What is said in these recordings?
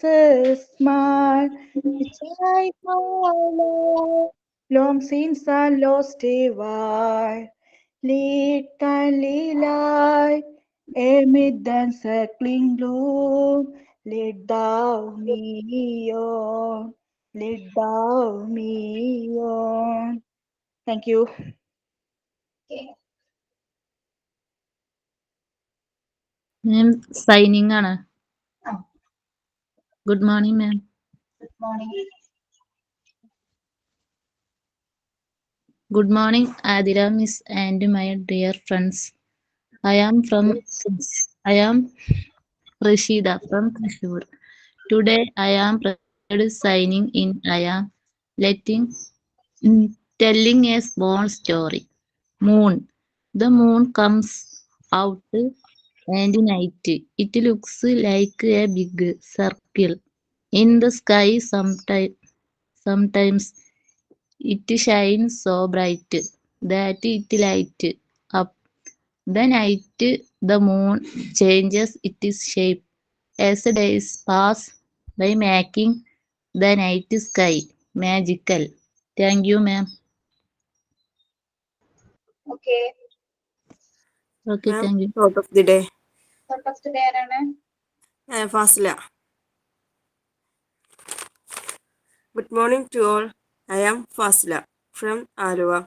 a smile, which I follow. Long since I lost a while. Lead kindly light amid the encircling gloom. Lead thou me on. Lead thou me on. Thank you. Ma'am, signing ആണ്. Oh, Good morning, ma'am. good morning. Good morning, Adira Miss and my dear friends. I am Rashida from Thrissur. Today I am proud signing in. I am letting telling a small story. Moon. The moon comes out and night. It looks like a big circle in the sky. Sometimes it shines so bright that it lights up the night. The moon changes its shape as the days pass by, making the night sky magical. Thank you, ma'am. Okay. Okay, Ma'am, thank you. thought of the day. First day ആരാണ്? Fasila. Good morning to all. I am Fasila from Aluva.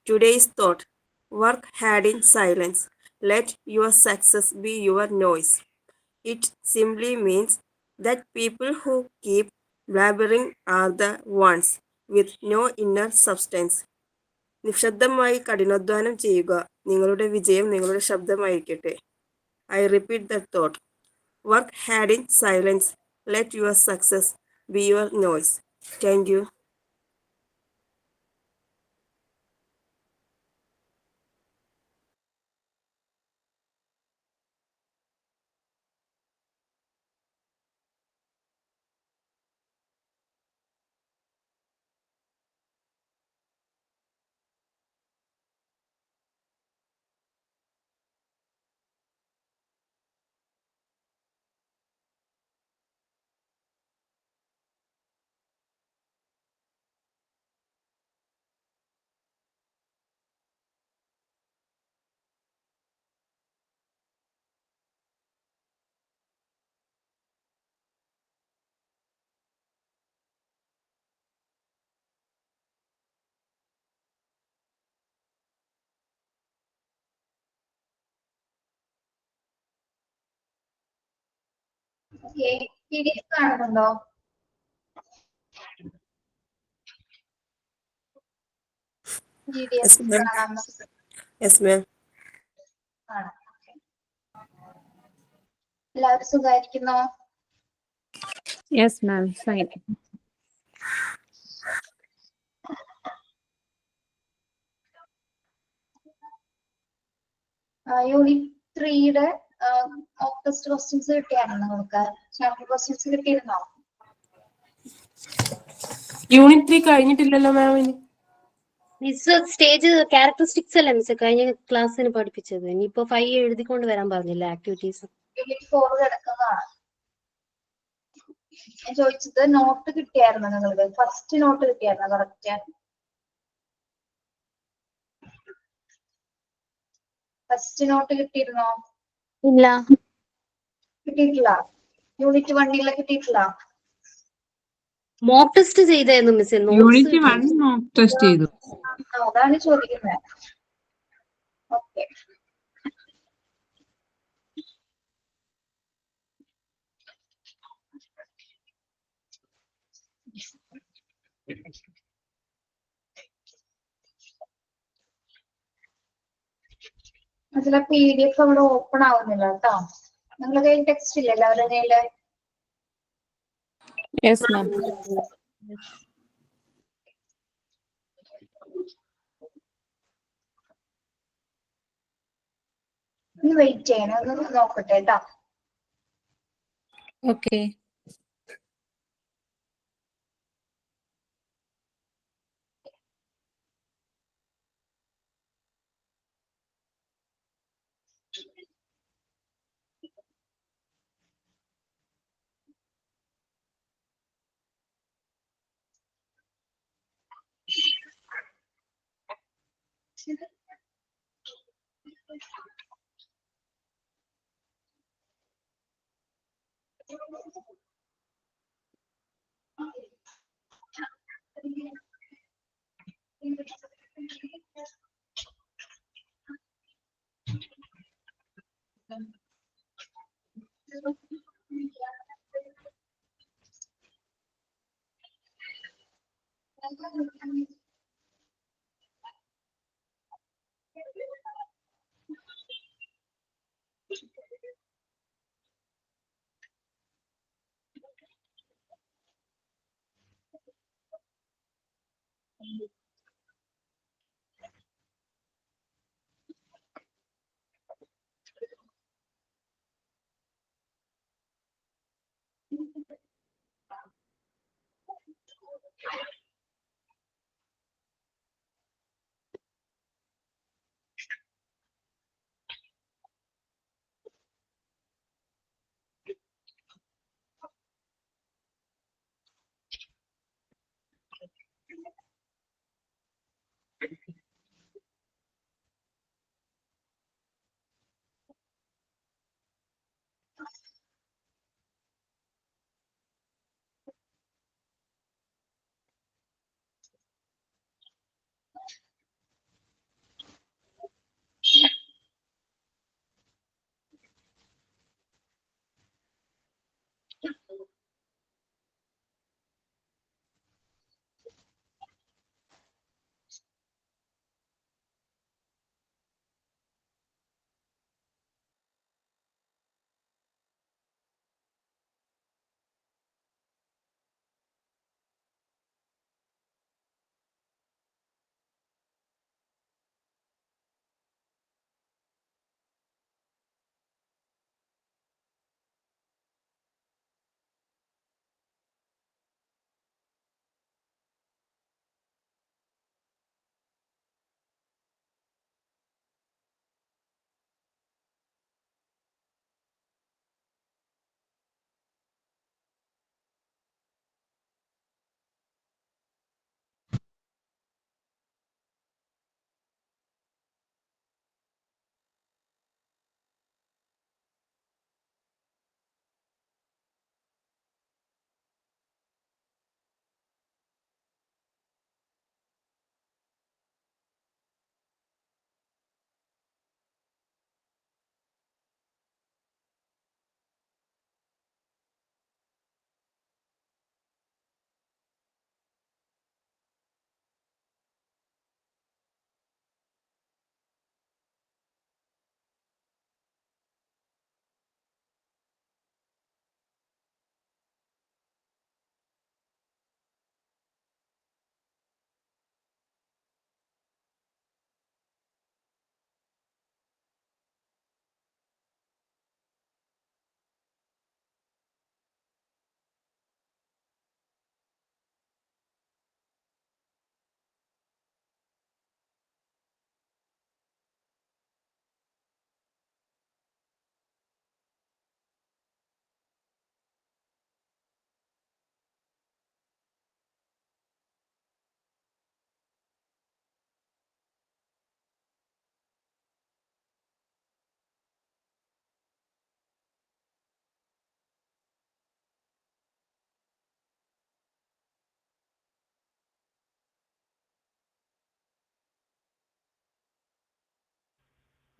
Today's thought: work hard in silence. Let your success be your noise. It simply means that people who keep blabbering are the ones with no inner substance. നിശബ്ദമായി കഠിനാധ്വാനം ചെയ്യുക. നിങ്ങളുടെ വിജയം നിങ്ങളുടെ ശബ്ദമായിരിക്കട്ടെ. I repeat that thought. Work hard in silence. Let your success be your noise. Thank you. Okay. PDF കാണുന്നുണ്ടോ? PDF Yes, ma'am. കാണാമോ? Yes, ma'am. കാണാം. Okay. എല്ലാവരും സുഖായിരിക്കുന്നോ? Yes, ma'am. Fine. യൂണിറ്റ് 3യുടെ മോക്ക് ടെസ്റ്റ് ക്വസ്റ്റ്യൻസ് കിട്ടിയാണോ നിങ്ങൾക്ക്? Chapter questions കിട്ടിയിരുന്നോ? Unit 3 കഴിഞ്ഞിട്ടില്ലല്ലോ ma'am. Miss stage characteristics അല്ലേ മിസ് കഴിഞ്ഞ ക്ലാസ്സിന് പഠിപ്പിച്ചത്? ഇനിയിപ്പോ 5 എഴുതിക്കൊണ്ട് വരാൻ പറഞ്ഞില്ല ആക്ടിവിറ്റീസ്. യൂണിറ്റ് 4 കിടക്കുന്നതാണ്. ഞാൻ ചോദിച്ചത് നോട്ട് കിട്ടിയായിരുന്നു നിങ്ങൾക്ക്? ഫസ്റ്റ് നോട്ട് കിട്ടിയായിരുന്നു കറക്റ്റ്? ഫസ്റ്റ് നോട്ട് കിട്ടിയിരുന്നോ? ഇല്ല. കിട്ടിയിട്ടില്ല. യൂണിറ്റ് 1 കിട്ടിയിട്ടില്ല. മോക്ക് ടെസ്റ്റ് ചെയ്തായിരുന്നു മിസ്. യൂണിറ്റ് 1 മോക്ക് ടെസ്റ്റ് ചെയ്തു. അതാണ് ചോദിക്കുന്നത്. ഓക്കെ. അതിലെ PDF അവിടെ ഓപ്പൺ ആവുന്നില്ല കേട്ടോ. നിങ്ങളുടെ കയ്യിൽ ടെക്സ്റ്റ് ഇല്ല എല്ലാവരുടെ കയ്യില്? Yes, ma'am. ഒന്ന് വെയിറ്റ് ചെയ്യണം, ഒന്ന് നോക്കട്ടെ കേട്ടോ. Okay.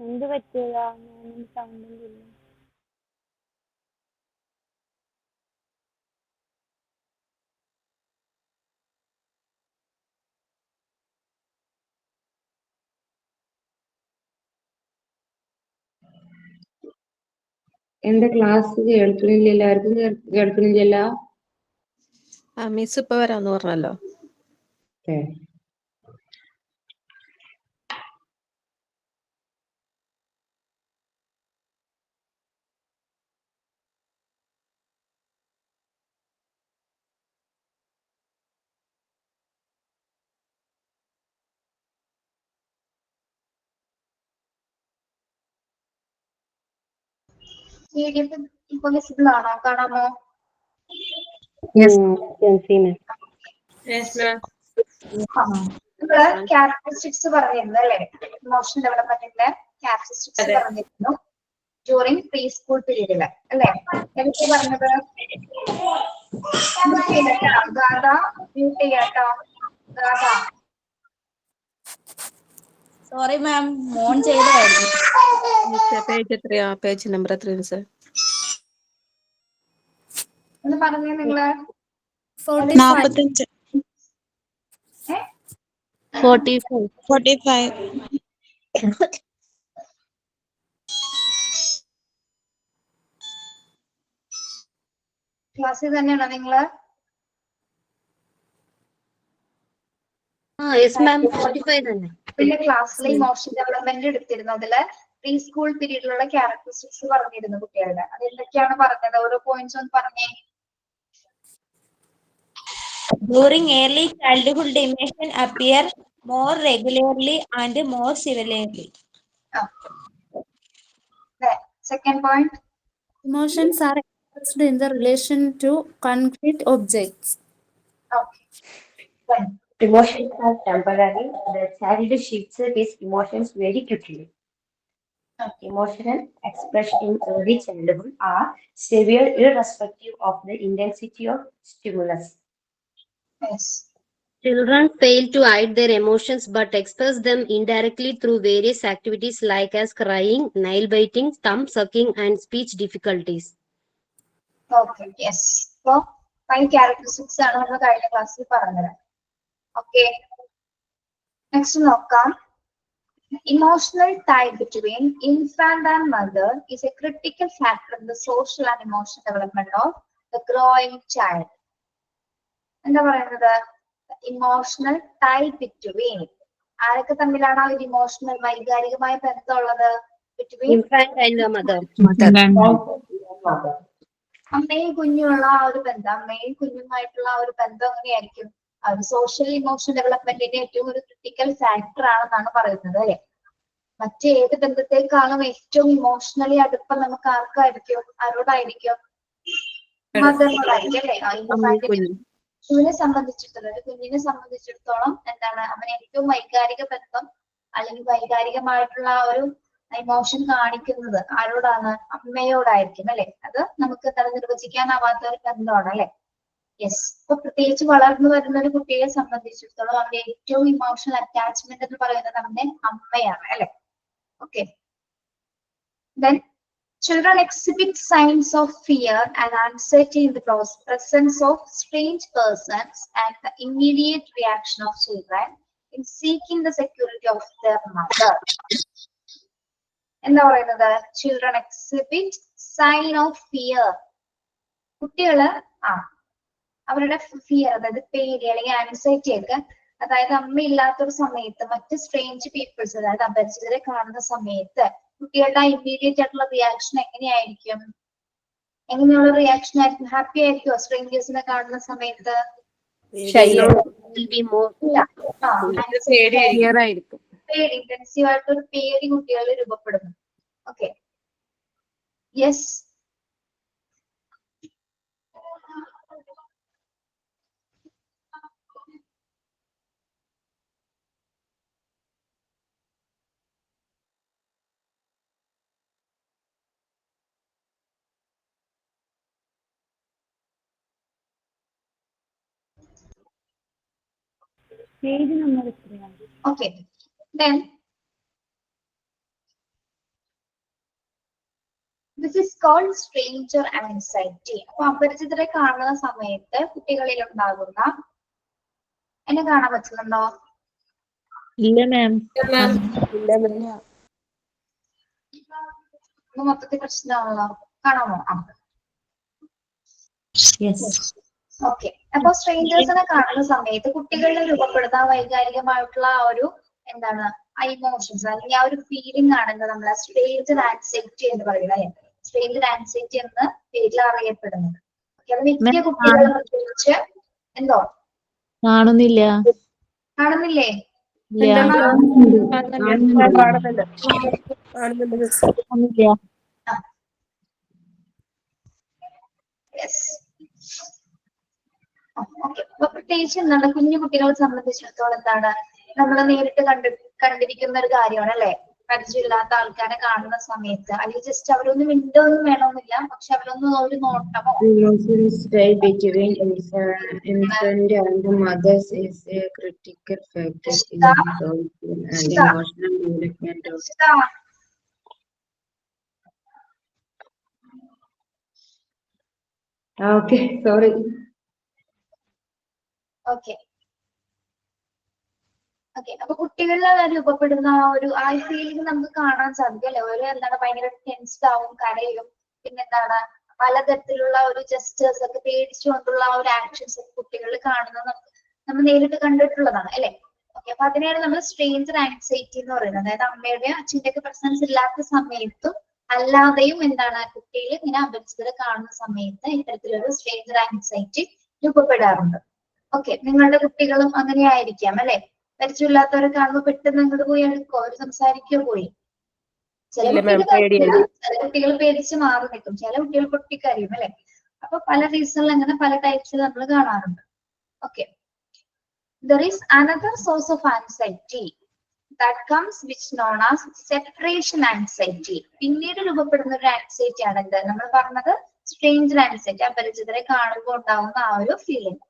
എന്ത് പറ്റിയതാ? സൗണ്ട് ഇല്ല. എന്റെ ക്ലാസ് കേൾക്കണില്ല, ആർക്കും കേൾക്കണില്ലല്ലോ. മിസ് ഇപ്പൊ വരാന്ന് പറഞ്ഞല്ലോ. PDF ഇപ്പൊ വിസിബിൾ ആണോ? കാണാമോ? Yes, ma'am. ആ. നമ്മള് ക്യാരക്ടറിസ്റ്റിക്സ് പറഞ്ഞിരുന്നു അല്ലെ, ഇമോഷൻ ഡെവലപ്മെന്റിന്റെ ക്യാരക്ടറിസ്റ്റിക്സ് പറഞ്ഞിരുന്നു ഡ്യൂറിങ് പ്രീ സ്കൂൾ പീരീഡില് അല്ലെ. എനിക്ക് പറഞ്ഞത് ഗാഥ മ്യൂട്ട് ചെയ്യാട്ടോ. ഗാഥ സോറി മാം, മോൺ ചെയ്തായിരുന്നു. പേജ് എത്രയാ? പേജ് നമ്പർ എത്രയാണ് മിസ്സേ? ഒന്ന് പറഞ്ഞേ നിങ്ങള്. 45. 45. ക്ലാസ്സിൽ തന്നെയാണോ നിങ്ങള്? യെസ് മാം, 45 തന്നെ. പിന്നെ ക്ലാസ്സിലെ ഇമോഷൻ ഡെവലപ്മെന്റ് എടുത്തിരുന്നു. അതില് പ്രീ സ്കൂൾ പീരീഡിലുള്ള ക്യാരക്ടറിസ്റ്റിക്സ് പറഞ്ഞിരുന്നു കുട്ടികളുടെ. അത് എന്തൊക്കെയാണ് പറഞ്ഞത്? ഓരോ പോയിന്റ്സ് ഒന്ന് പറഞ്ഞേ. During early childhood, emotion appear more regularly and more severely. Second point. Emotions are expressed in the relation to concrete objects. Okay. Then Emotions are temporary. The child shifts his emotions very quickly. Emotional expression in early childhood are severe irrespective of the intensity of stimulus. yes. Children fail to hide their emotions but express them indirectly through various activities like as crying, nail biting, thumb sucking, and speech difficulties. Okay. Yes. So 5 characteristics ആണ് നമ്മൾ കഴിഞ്ഞ ക്ലാസ്സിൽ പറഞ്ഞത്. Okay. Next നോക്കാം. Emotional tie between infant and mother is a critical factor in the social and emotional development of the growing child. എന്താ പറയുന്നത്? Emotional tie between ആരൊക്കെ തമ്മിലാണ് ആ ഒരു ഇമോഷണൽ വൈകാരികമായ ബന്ധമുള്ളത്? Between Infant and the mother. അമ്മയും കുഞ്ഞുമുള്ള ആ ഒരു ബന്ധം, അമ്മയും കുഞ്ഞുമായിട്ടുള്ള ആ ഒരു ബന്ധം എങ്ങനെയായിരിക്കും? അത് സോഷ്യൽ ഇമോഷണൽ ഡെവലപ്മെന്റിന്റെ ഏറ്റവും ഒരു ക്രിട്ടിക്കൽ ഫാക്ടർ ആണെന്നാണ് പറയുന്നത് അല്ലെ. മറ്റേത് ബന്ധത്തെക്കാളും ഏറ്റവും ഇമോഷണലി അടുപ്പം നമുക്ക് ആർക്കായിരിക്കും? ആരോടായിരിക്കും? മദറിനോടായിരിക്കും അല്ലെ. കുഞ്ഞിനെ സംബന്ധിച്ചിടത്തോളം, ഒരു കുഞ്ഞിനെ സംബന്ധിച്ചിടത്തോളം എന്താണ്, അവന് ഏറ്റവും വൈകാരിക ബന്ധം അല്ലെങ്കിൽ വൈകാരികമായിട്ടുള്ള ആ ഒരു ഇമോഷൻ കാണിക്കുന്നത് ആരോടാണ്? അമ്മയോടായിരിക്കും അല്ലെ. അത് നമുക്ക് എന്താണ് നിർവചിക്കാനാവാത്ത ഒരു ബന്ധമാണ് അല്ലെ. യെസ്. അപ്പൊ പ്രത്യേകിച്ച് വളർന്നു വരുന്ന ഒരു കുട്ടിയെ സംബന്ധിച്ചിടത്തോളം അവന്റെ ഏറ്റവും ഇമോഷണൽ അറ്റാച്ച്മെന്റ് എന്ന് പറയുന്നത് അവന്റെ അമ്മയാണ് അല്ലെ. Okay. Then children exhibit signs of fear and anxiety in the presence of strange persons and the immediate reaction of children in seeking the security of their mother. എന്താ പറയുന്നത്? Children exhibit sign of fear. കുട്ടികള് അവരുടെ fear, അതായത് പേടി അല്ലെങ്കിൽ anxiety ഒക്കെ, അതായത് അമ്മയില്ലാത്തൊരു സമയത്ത് മറ്റ് സ്ട്രേഞ്ച് പീപ്പിൾസ്, അതായത് അപരിചിതരെ കാണുന്ന സമയത്ത് കുട്ടികളുടെ ഇമ്മീഡിയറ്റ് ആയിട്ടുള്ള റിയാക്ഷൻ എങ്ങനെയായിരിക്കും? എങ്ങനെയുള്ള റിയാക്ഷൻ ആയിരിക്കും? ഹാപ്പി ആയിരിക്കുമോ സ്ട്രേഞ്ചേഴ്സിനെ കാണുന്ന സമയത്ത്? പേടി, ഇന്റൻസീവ് ആയിട്ടൊരു പേടി കുട്ടികളിൽ രൂപപ്പെടുന്നു. ഓക്കെ. യെസ്. പേജ് നമ്പർ എത്രയാണ്? Okay. Then this is called stranger anxiety. അപ്പൊ അപരിചിതരെ കാണുന്ന സമയത്ത് കുട്ടികളിൽ ഉണ്ടാകുന്ന, എന്നെ കാണാൻ പറ്റുന്നുണ്ടോ? ഇല്ല മാം. മൊത്തത്തിൽ പ്രശ്നമാണല്ലോ. കാണാമോ? ഓക്കെ. അപ്പൊ സ്ട്രേഞ്ചേഴ്സിനെ കാണുന്ന സമയത്ത് കുട്ടികളിൽ രൂപപ്പെടുന്ന വൈകാരികമായിട്ടുള്ള ആ ഒരു എന്താണ്, ആ ഇമോഷൻസ് അല്ലെങ്കിൽ ആ ഒരു ഫീലിംഗ് ആണെങ്കിൽ നമ്മൾ സ്ട്രേഞ്ചർ ആൻസൈറ്റി എന്ന് പറയുന്നത്. സ്ട്രേഞ്ചർ ആൻസൈറ്റി എന്ന പേരിൽ അറിയപ്പെടുന്നത്. അത് മിക്ക കുട്ടികളെ പ്രത്യേകിച്ച് എന്തോ കാണുന്നില്ലേ? അപ്പൊ പ്രത്യേകിച്ച് എന്താണ്, കുഞ്ഞു കുട്ടികളെ സംബന്ധിച്ചിടത്തോളം എന്താണ്, നമ്മൾ നേരിട്ട് കണ്ടിരിക്കുന്ന ഒരു കാര്യമാണ് അല്ലെ? പരിചയമില്ലാത്ത ആൾക്കാരെ കാണുന്ന സമയത്ത് അല്ലെങ്കിൽ ജസ്റ്റ് അവരൊന്നും മിണ്ടൊന്നും വേണമെന്നില്ല, പക്ഷെ അവരൊന്നും ഒരു നോട്ടമോ Emotions stay between infant and mothers is a critical factor in the social and emotional development of. Okay, sorry. Okay okay. അപ്പൊ കുട്ടികളിൽ രൂപപ്പെടുന്ന ആ ഫീലിംഗ് നമുക്ക് കാണാൻ സാധിക്കും അല്ലെ? ഒരു എന്താണ് ഭയങ്കര ടെൻസ്ഡ് ആവും, കരയും, പിന്നെന്താണ് പലതരത്തിലുള്ള ഒരു ജസ്റ്റേഴ്സ് ഒക്കെ പേടിച്ചുകൊണ്ടുള്ള ആ ഒരു ആക്ഷൻസ് ഒക്കെ കുട്ടികളിൽ കാണുന്നത് നമ്മൾ നേരിട്ട് കണ്ടിട്ടുള്ളതാണ് അല്ലെ? ഓക്കെ. അപ്പൊ അതിനെയാണ് നമ്മൾ സ്ട്രേഞ്ചർ ആൻസൈറ്റി എന്ന് പറയുന്നത്. അതായത് അമ്മയുടെ അച്ഛൻ്റെ ഒക്കെ പ്രസൻസ് ഇല്ലാത്ത സമയത്തും അല്ലാതെയും എന്താണ് കുട്ടിയിൽ ഇങ്ങനെ അപരിചിതരെ കാണുന്ന സമയത്ത് ഇത്തരത്തിലൊരു സ്ട്രേഞ്ചർ ആൻസൈറ്റി രൂപപ്പെടാറുണ്ട്. ഓക്കെ. നിങ്ങളുടെ കുട്ടികളും അങ്ങനെ ആയിരിക്കാം അല്ലെ? പരിചയമില്ലാത്തവരെ കാണുമ്പോൾ പെട്ടെന്ന് അങ്ങോട്ട് പോയി എടുക്കോ, അവർ സംസാരിക്കോ പോയി? ചില കുട്ടികൾ പേടിച്ച് മാറി നിൽക്കും, ചില കുട്ടികൾ പൊട്ടിക്കറിയും അല്ലെ? അപ്പൊ പല റീസണിൽ അങ്ങനെ പല ടൈപ്സിൽ നമ്മൾ കാണാറുണ്ട്. Okay. There is another source of anxiety that comes which known as separation anxiety. പിന്നീട് രൂപപ്പെടുന്ന ഒരു ആൻസൈറ്റി ആണ് എന്ത് നമ്മൾ പറഞ്ഞത്? സ്ട്രേഞ്ചർ ആൻസൈറ്റി, അപരിചിതരെ കാണുമ്പോൾ ഉണ്ടാവുന്ന ആ ഒരു ഫീലിംഗ്.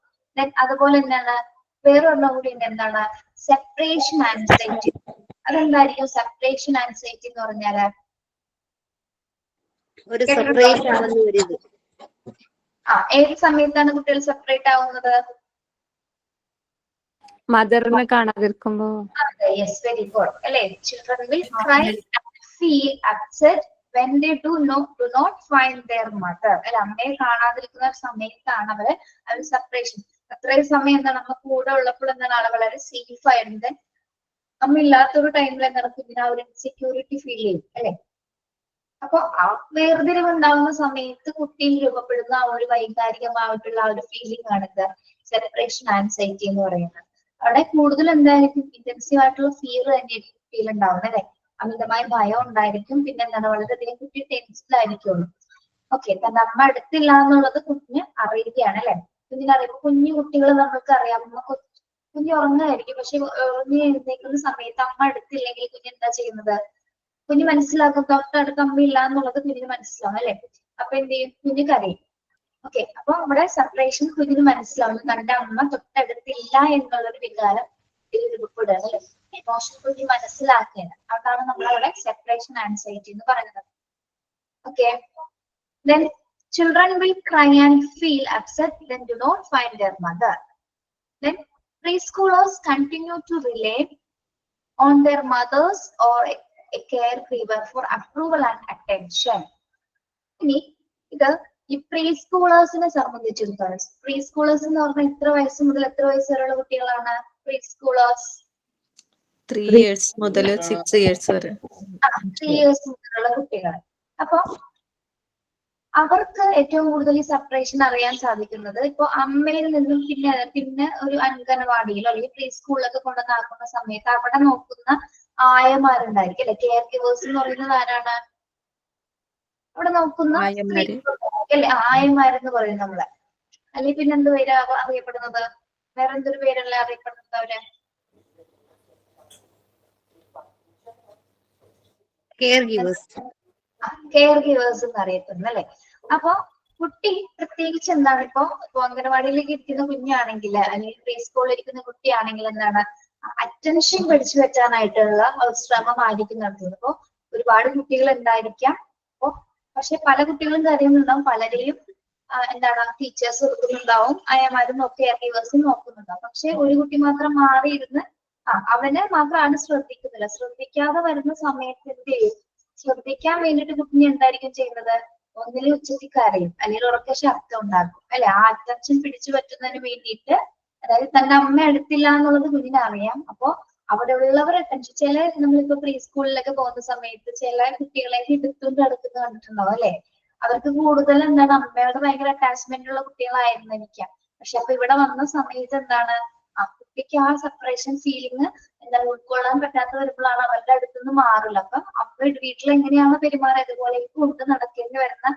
അതുപോലെ എന്താണ് വേറൊരെണ്ണം കൂടി എന്താണ്? Separation anxiety. അതെന്തായിരിക്കും സെപ്പറേഷൻ ആൻസൈറ്റി എന്ന് പറഞ്ഞാല്? ഏത് സമയത്താണ് കുട്ടികൾ സെപ്പറേറ്റ് ആവുന്നത്? മദറിനെ കാണാതിരിക്കുമ്പോ. അതെ, യെസ്, വെരി ഗുഡ് അല്ലെ? Children will cry and feel upset when they do not find their mother. അല്ലെ? അമ്മയെ കാണാതിരിക്കുന്ന സമയത്താണ് അവര് സെപ്പറേഷൻ. അത്രയും സമയം എന്താണ് നമ്മ കൂടെ ഉള്ളപ്പോൾ എന്താണ് ആളെ വളരെ സേഫ് ആയിരുന്നത്. അമ്മ ഇല്ലാത്തൊരു ടൈമിൽ എന്താണ് കുഞ്ഞിന് ആ ഒരു ഇൻസെക്യൂരിറ്റി ഫീൽ ചെയ്യും അല്ലെ? അപ്പൊ ആ വേർതിരിവ് ഉണ്ടാകുന്ന സമയത്ത് കുട്ടിയിൽ രൂപപ്പെടുന്ന ആ ഒരു വൈകാരികമായിട്ടുള്ള ആ ഒരു ഫീലിംഗ് ആണ് സെപ്പറേഷൻ ആൻസൈറ്റി എന്ന് പറയുന്നത്. അവിടെ കൂടുതൽ എന്തായിരിക്കും? ഇന്റൻസീവ് ആയിട്ടുള്ള ഫിയർ തന്നെയായിരിക്കും കുട്ടിയിൽ ഉണ്ടാവുന്നത് അല്ലെ? അമിതമായ ഭയം ഉണ്ടായിരിക്കും. പിന്നെ എന്താണ് വളരെയധികം കുട്ടി ടെൻസ്ഡ് ആയിരിക്കുള്ളൂ. ഓക്കെ. തന്റെ അമ്മ അടുത്തില്ല എന്നുള്ളത് കുഞ്ഞിന് അറിയുകയാണ് അല്ലെ? കുഞ്ഞിനറിയുമ്പോ കുഞ്ഞു കുട്ടികൾ നമ്മൾക്ക് അറിയാം, കുഞ്ഞ് ഉറങ്ങായിരിക്കും, പക്ഷെ ഉറങ്ങി എഴുന്നേക്കുന്ന സമയത്ത് അമ്മ അടുത്തില്ലെങ്കിൽ കുഞ്ഞ് എന്താ ചെയ്യുന്നത്? കുഞ്ഞ് മനസ്സിലാക്കും തൊട്ടടുത്ത് അമ്മ ഇല്ല എന്നുള്ളത് കുഞ്ഞിന് മനസ്സിലാവും അല്ലെ? അപ്പൊ എന്ത് ചെയ്യും? കുഞ്ഞ് കരയും. ഓക്കെ. അപ്പൊ നമ്മുടെ സെപ്പറേഷൻ കുഞ്ഞിന് മനസ്സിലാവും, തന്റെ അമ്മ തൊട്ടടുത്തില്ല എന്നുള്ളൊരു വികാരം രൂപപ്പെടുകയാണ് അല്ലെ? ഇമോഷൻ കുഞ്ഞ് മനസ്സിലാക്കുകയാണ്. അതാണ് നമ്മളവിടെ സെപ്പറേഷൻ ആൻസൈറ്റി എന്ന് പറയുന്നത്. Okay. Then children will cry and feel upset when do not find their mother. Then preschoolers continue to rely on their mothers or a caregiver for approval and attention. ഇനി ഇത് ഈ pre സ്കൂളേഴ്സിനെ സംബന്ധിച്ചിടത്തോളം, pre schoolers എന്ന് പറഞ്ഞാൽ എത്ര വയസ്സ് മുതൽ എത്ര വയസ്സ് വരെയുള്ള കുട്ടികളാണ് പ്രീ സ്കൂളേഴ്സ്? 3 years മുതൽ 6 years വരെ. 3 years മുതലുള്ള കുട്ടികൾ. അപ്പൊ അവർക്ക് ഏറ്റവും കൂടുതൽ ഈ സെപ്പറേഷൻ അറിയാൻ സാധിക്കുന്നത് ഇപ്പൊ അമ്മയിൽ നിന്നും പിന്നെ ഒരു അംഗനവാടിയിലോ അല്ലെങ്കിൽ പ്രീ സ്കൂളിലൊക്കെ കൊണ്ടുവന്നാക്കുന്ന സമയത്ത് അവിടെ നോക്കുന്ന ആയമാരുണ്ടായിരിക്കും അല്ലെ? കെയർ ഗിവേഴ്സ് എന്ന് പറയുന്നത് ആരാണ്? അവിടെ നോക്കുന്ന അല്ലെ? ആയമാരെന്ന് പറയും നമ്മള്. അല്ലെങ്കിൽ പിന്നെ എന്ത് പേര് അറിയപ്പെടുന്നത്? വേറെ എന്തൊരു പേരല്ലേ അറിയപ്പെടുന്നത് അവര്? കെയർ ഗിവേഴ്സ് എന്ന് അറിയപ്പെടുന്നത് അല്ലെ? അപ്പൊ കുട്ടി പ്രത്യേകിച്ച് എന്താണ് ഇപ്പൊ അംഗനവാടിയിലേക്ക് ഇരിക്കുന്ന കുഞ്ഞാണെങ്കിൽ അല്ലെങ്കിൽ പ്രീ സ്കൂളിൽ ഇരിക്കുന്ന കുട്ടിയാണെങ്കിൽ എന്താണ് അറ്റൻഷൻ പിടിച്ചു വെക്കാനായിട്ടുള്ള ശ്രമമായിരിക്കും നടത്തുന്നത്. അപ്പൊ ഒരുപാട് കുട്ടികൾ ഉണ്ടായിരിക്കാം. അപ്പൊ പക്ഷെ പല കുട്ടികളും കരയുന്നുണ്ടാവും, പലരെയും എന്താണ് ടീച്ചേഴ്സ് കൊടുക്കുന്നുണ്ടാവും, അയമാരും കെയർ ഗിവേഴ്സും നോക്കുന്നുണ്ടാവും. പക്ഷെ ഒരു കുട്ടി മാത്രം മാറിയിരുന്ന് അവനെ മാത്രമാണ് ശ്രദ്ധിക്കുന്നില്ല. ശ്രദ്ധിക്കാതെ വരുന്ന സമയത്ത് എന്ത് ചെയ്യും? ശ്രദ്ധിക്കാൻ വേണ്ടിയിട്ട് കുഞ്ഞ് എന്തായിരിക്കും ചെയ്യുന്നത്? ഒന്നിൽ ഉച്ചത്തിൽ കരയും, അല്ലെങ്കിൽ ഉറക്കെ ശബ്ദം ഉണ്ടാക്കും അല്ലെ? ആ അറ്റൻഷൻ പിടിച്ചു പറ്റുന്നതിന് വേണ്ടിയിട്ട്, അതായത് തന്റെ അമ്മ അടുത്തില്ല എന്നുള്ളത് കുഞ്ഞിനെ അറിയാം. അപ്പൊ അവിടെ ഉള്ളവർ അറ്റൻഷൻ, ചില നമ്മളിപ്പോ പ്രീ സ്കൂളിലൊക്കെ പോകുന്ന സമയത്ത് ചില കുട്ടികളെ എടുത്തുകൊണ്ട് അടുക്കുന്ന കണ്ടിട്ടുണ്ടാവും അല്ലെ? അവർക്ക് കൂടുതൽ എന്താണ് അമ്മയോട് ഭയങ്കര അറ്റാച്ച്മെന്റ് ഉള്ള കുട്ടികളായിരുന്നിരിക്കാം. പക്ഷെ അപ്പൊ ഇവിടെ വന്ന സമയത്ത് എന്താണ് ആ കുട്ടിക്ക് ആ സെപ്പറേഷൻ ഫീലിംഗ് എന്താണ് ഉൾക്കൊള്ളാൻ പറ്റാത്ത വരുമ്പോഴാണ് അവരുടെ അടുത്തുനിന്ന് മാറില്ല. അപ്പൊ അമ്മ വീട്ടിൽ എങ്ങനെയാണ് പെരുമാറുക അതുപോലെ കൊണ്ട് നടക്കേണ്ടി വരുന്ന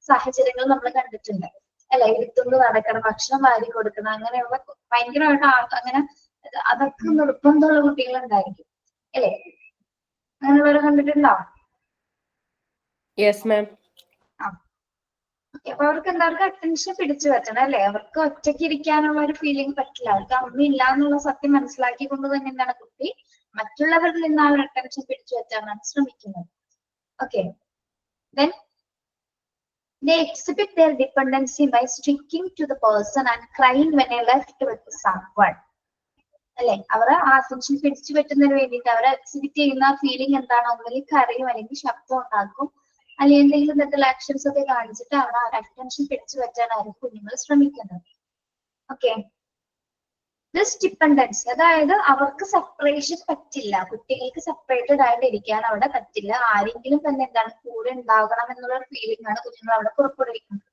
സാഹചര്യങ്ങൾ നമ്മൾ കണ്ടിട്ടുണ്ട് അല്ലെ? എടുത്തുകൊണ്ട് നടക്കണം, ഭക്ഷണം വാരി കൊടുക്കണം, അങ്ങനെയുള്ള ഭയങ്കരമായിട്ട് അങ്ങനെ അതൊക്കെ നിർബന്ധമുള്ള കുട്ടികളുണ്ടായിരിക്കും അല്ലെ? അങ്ങനെയുള്ളവരെ കണ്ടിട്ടുണ്ടോ? Yes ma'am. അപ്പൊ അവർക്ക് എല്ലാവർക്കും അറ്റൻഷൻ പിടിച്ചു വെച്ചണം അല്ലെ? അവർക്ക് ഒറ്റയ്ക്ക് ഇരിക്കാനുള്ള ഒരു ഫീലിംഗ് പറ്റില്ല. അവർക്ക് അമ്മയില്ല എന്നുള്ള സത്യം മനസ്സിലാക്കിക്കൊണ്ട് തന്നെ എന്താണ് കുട്ടി മറ്റുള്ളവരിൽ നിന്ന് ആ ഒരു അറ്റൻഷൻ പിടിച്ചു വെച്ചാണ് ശ്രമിക്കുന്നത്. Okay, then they exhibit their dependency by sticking to the person and crying when they left with someone. അല്ലെ? അവരെ ആ അറ്റൻഷൻ പിടിച്ചു പറ്റുന്നതിന് വേണ്ടിയിട്ട് അവരെ എക്സിബിറ്റ് ചെയ്യുന്ന ഫീലിംഗ് എന്താണ്? ഒന്നുകിൽ കരയും, അല്ലെങ്കിൽ ശബ്ദം ഉണ്ടാക്കും, അല്ലെങ്കിൽ എന്തെങ്കിലും തരത്തിലുള്ള ആക്ഷൻസ് ഒക്കെ കാണിച്ചിട്ട് അവിടെ ആ അറ്റൻഷൻ പിടിച്ചു പറ്റാനാണ് കുഞ്ഞുങ്ങൾ ശ്രമിക്കുന്നത്. ഓക്കെ, ദിസ് ഡിപ്പെൻഡൻസി, അതായത് അവർക്ക് സെപ്പറേഷൻ പറ്റില്ല, കുട്ടികൾക്ക് സെപ്പറേറ്റഡ് ആയിട്ട് ഇരിക്കാൻ അവിടെ പറ്റില്ല. ആരെങ്കിലും തന്നെ എന്താണ് കൂടെ ഉണ്ടാകണം എന്നുള്ള ഫീലിംഗ് ആണ് കുഞ്ഞുങ്ങൾ അവിടെ പുറപ്പെടുവിക്കുന്നത്.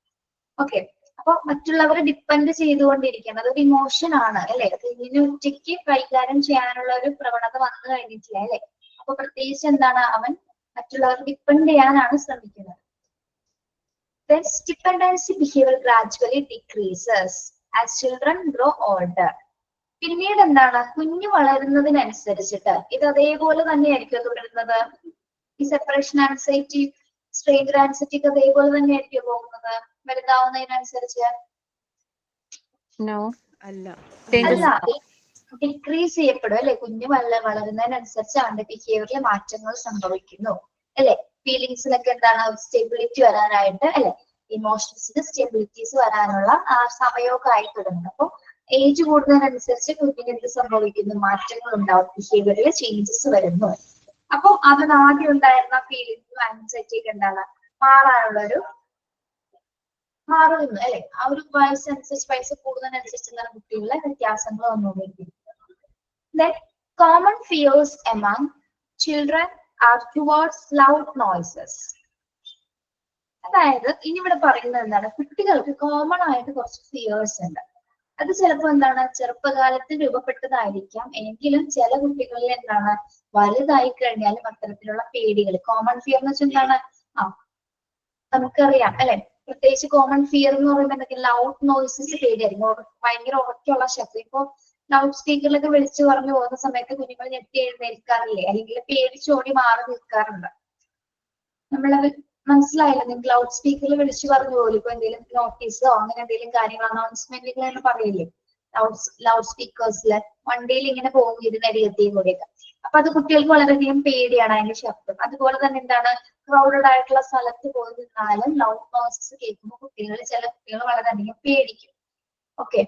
ഓക്കെ, അപ്പൊ മറ്റുള്ളവരെ ഡിപ്പെൻഡ് ചെയ്തുകൊണ്ടിരിക്കുന്നത് ഒരു ഇമോഷൻ ആണ് അല്ലെ? കുഞ്ഞിന് ഒറ്റയ്ക്ക് കൈകാര്യം ചെയ്യാനുള്ള ഒരു പ്രവണത വന്നു കഴിഞ്ഞിട്ടില്ല അല്ലെ? അപ്പൊ പ്രത്യേകിച്ച് എന്താണ്, അവൻ മറ്റുള്ളവരെ ഡിപ്പെൻഡ് ചെയ്യാനാണ് ശ്രമിക്കുന്നത്. This dependency behavior gradually decreases as children grow older. പിന്നീട് എന്താണ്, കുഞ്ഞു വളരുന്നതിനനുസരിച്ചിട്ട് ഇത് അതേപോലെ തന്നെയായിരിക്കും തുടരുന്നത്. ഈ സെപ്പറേഷൻ ആൻസൈറ്റി, സ്ട്രേഞ്ചർ ആൻസൈറ്റി ഒക്കെ അതേപോലെ തന്നെയായിരിക്കും പോകുന്നത് വലുതാവുന്നതിനനുസരിച്ച്? അല്ല, ഡിക്രീസ് ചെയ്യപ്പെടും അല്ലെ? കുഞ്ഞു വളരുന്നതിനനുസരിച്ച് അവന്റെ ബിഹേവിയറിൽ മാറ്റങ്ങൾ സംഭവിക്കുന്നു അല്ലെ? ഫീലിങ്സിലൊക്കെ എന്താണ് സ്റ്റെബിലിറ്റി വരാനായിട്ട് അല്ലെ? ഇമോഷൻസിന് സ്റ്റെബിലിറ്റീസ് വരാനുള്ള ആ സമയമൊക്കെ ആയി തുടങ്ങുന്നു. അപ്പൊ ഏജ് കൂടുന്നതിനനുസരിച്ച് കുഞ്ഞിന് എന്ത് സംഭവിക്കുന്നു? മാറ്റങ്ങൾ ഉണ്ടാവും, ബിഹേവിയറിൽ ചേഞ്ചസ് വരുന്നു. അപ്പൊ അതിന് ആദ്യം ഉണ്ടായിരുന്ന ഫീലിംഗ്സും ആൻസൈറ്റി ഒക്കെ എന്താണ് മാറുന്നു അല്ലെ? ആ ഒരു വയസ്സ് കൂടുന്നതിനനുസരിച്ച് എന്താണ് കുട്ടികളിലെ വ്യത്യാസങ്ങൾ വന്നുകൊണ്ടിരിക്കുന്നു. Then common fears among children are towards loud noises. അതായത് ഇനി ഇവിടെ പറയുന്നത് എന്താണ്, കുട്ടികൾക്ക് കോമൺ ആയിട്ട് കുറച്ച് ഫിയേഴ്സ് ഉണ്ട്. അത് ചിലപ്പോൾ എന്താണ് ചെറുപ്പകാലത്ത് രൂപപ്പെട്ടതായിരിക്കാം, എങ്കിലും ചില കുട്ടികളിൽ എന്താണ് വലുതായി കഴിഞ്ഞാലും അത്തരത്തിലുള്ള പേടികൾ, കോമൺ ഫിയർ എന്ന് വെച്ചാൽ എന്താണ്, നമുക്കറിയാം അല്ലെ? പ്രത്യേകിച്ച് കോമൺ ഫിയർ എന്ന് പറയുമ്പോൾ എന്തൊക്കെ ലൗഡ് നോയ്സസ് പേടിയായിരിക്കും, ഭയങ്കര ഉറക്കുള്ള ശബ്ദം. ഇപ്പൊ ലൗഡ് സ്പീക്കറിലൊക്കെ വിളിച്ചു പറഞ്ഞു പോകുന്ന സമയത്ത് കുഞ്ഞുങ്ങൾ ഞെട്ടി എഴുന്നേൽക്കാറില്ലേ, അല്ലെങ്കിൽ പേടിച്ചോടി മാറി നിൽക്കാറുണ്ട്. നമ്മളത് മനസ്സിലായില്ല? നിങ്ങൾക്ക് ലൗഡ് സ്പീക്കറിൽ വിളിച്ചു പറഞ്ഞു പോലും ഇപ്പൊ എന്തെങ്കിലും നോട്ടീസോ അങ്ങനെ എന്തെങ്കിലും കാര്യങ്ങൾ അനൗൺസ്മെന്റുകൾ എന്ന് പറയില്ലേ, ലൗഡ് സ്പീക്കേഴ്സില് വണ്ടിയിൽ ഇങ്ങനെ പോകും ഇതിനരികത്തെയും കൂടെയൊക്കെ. അപ്പൊ അത് കുട്ടികൾക്ക് വളരെയധികം പേടിയാണ് അതിന്റെ ശബ്ദം. അതുപോലെ തന്നെ എന്താണ്, ക്രൗഡഡ് ആയിട്ടുള്ള സ്ഥലത്ത് പോയി നിന്നാലും ലൗഡ് നോയ്സസ് കേൾക്കുമ്പോൾ ചില കുട്ടികൾ വളരെയധികം പേടിക്കും. ഓക്കെ,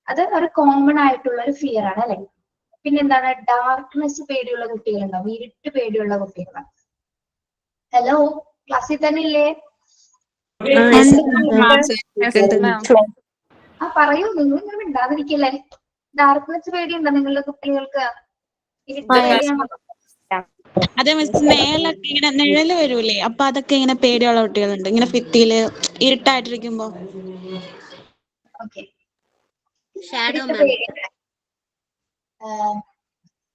അത് ഒരു കോമൺ ആയിട്ടുള്ള ഒരു ഫിയർ ആണ് അല്ലെ? പിന്നെന്താണ്, ഡാർക്ക്നെസ് പേടിയുള്ള കുട്ടികളുണ്ടാവും, ഇരുട്ട് പേടിയുള്ള കുട്ടികളാണ്. ഹലോ, ക്ലാസ്സിൽ തന്നെ ഇല്ലേ? പറയൂ, നിങ്ങൾ ഇങ്ങനെ മിണ്ടാതിരിക്കല്ലേ. ഡാർക്ക്നെസ് പേടിയുണ്ടോ നിങ്ങളുടെ കുട്ടികൾക്ക്? ഇരുട്ട് പേടിയാണോ? അതെ മിസ്, മേലൊക്കെ ഇങ്ങനെ നിഴല് വരൂലേ, അപ്പൊ അതൊക്കെ ഇങ്ങനെ പേടിയുള്ള കുട്ടികളുണ്ട്, ഇങ്ങനെ ഭിത്തിയില് ഇരുട്ടായിട്ടിരിക്കുമ്പോ. ഓക്കെ, ഷാഡോ മാം.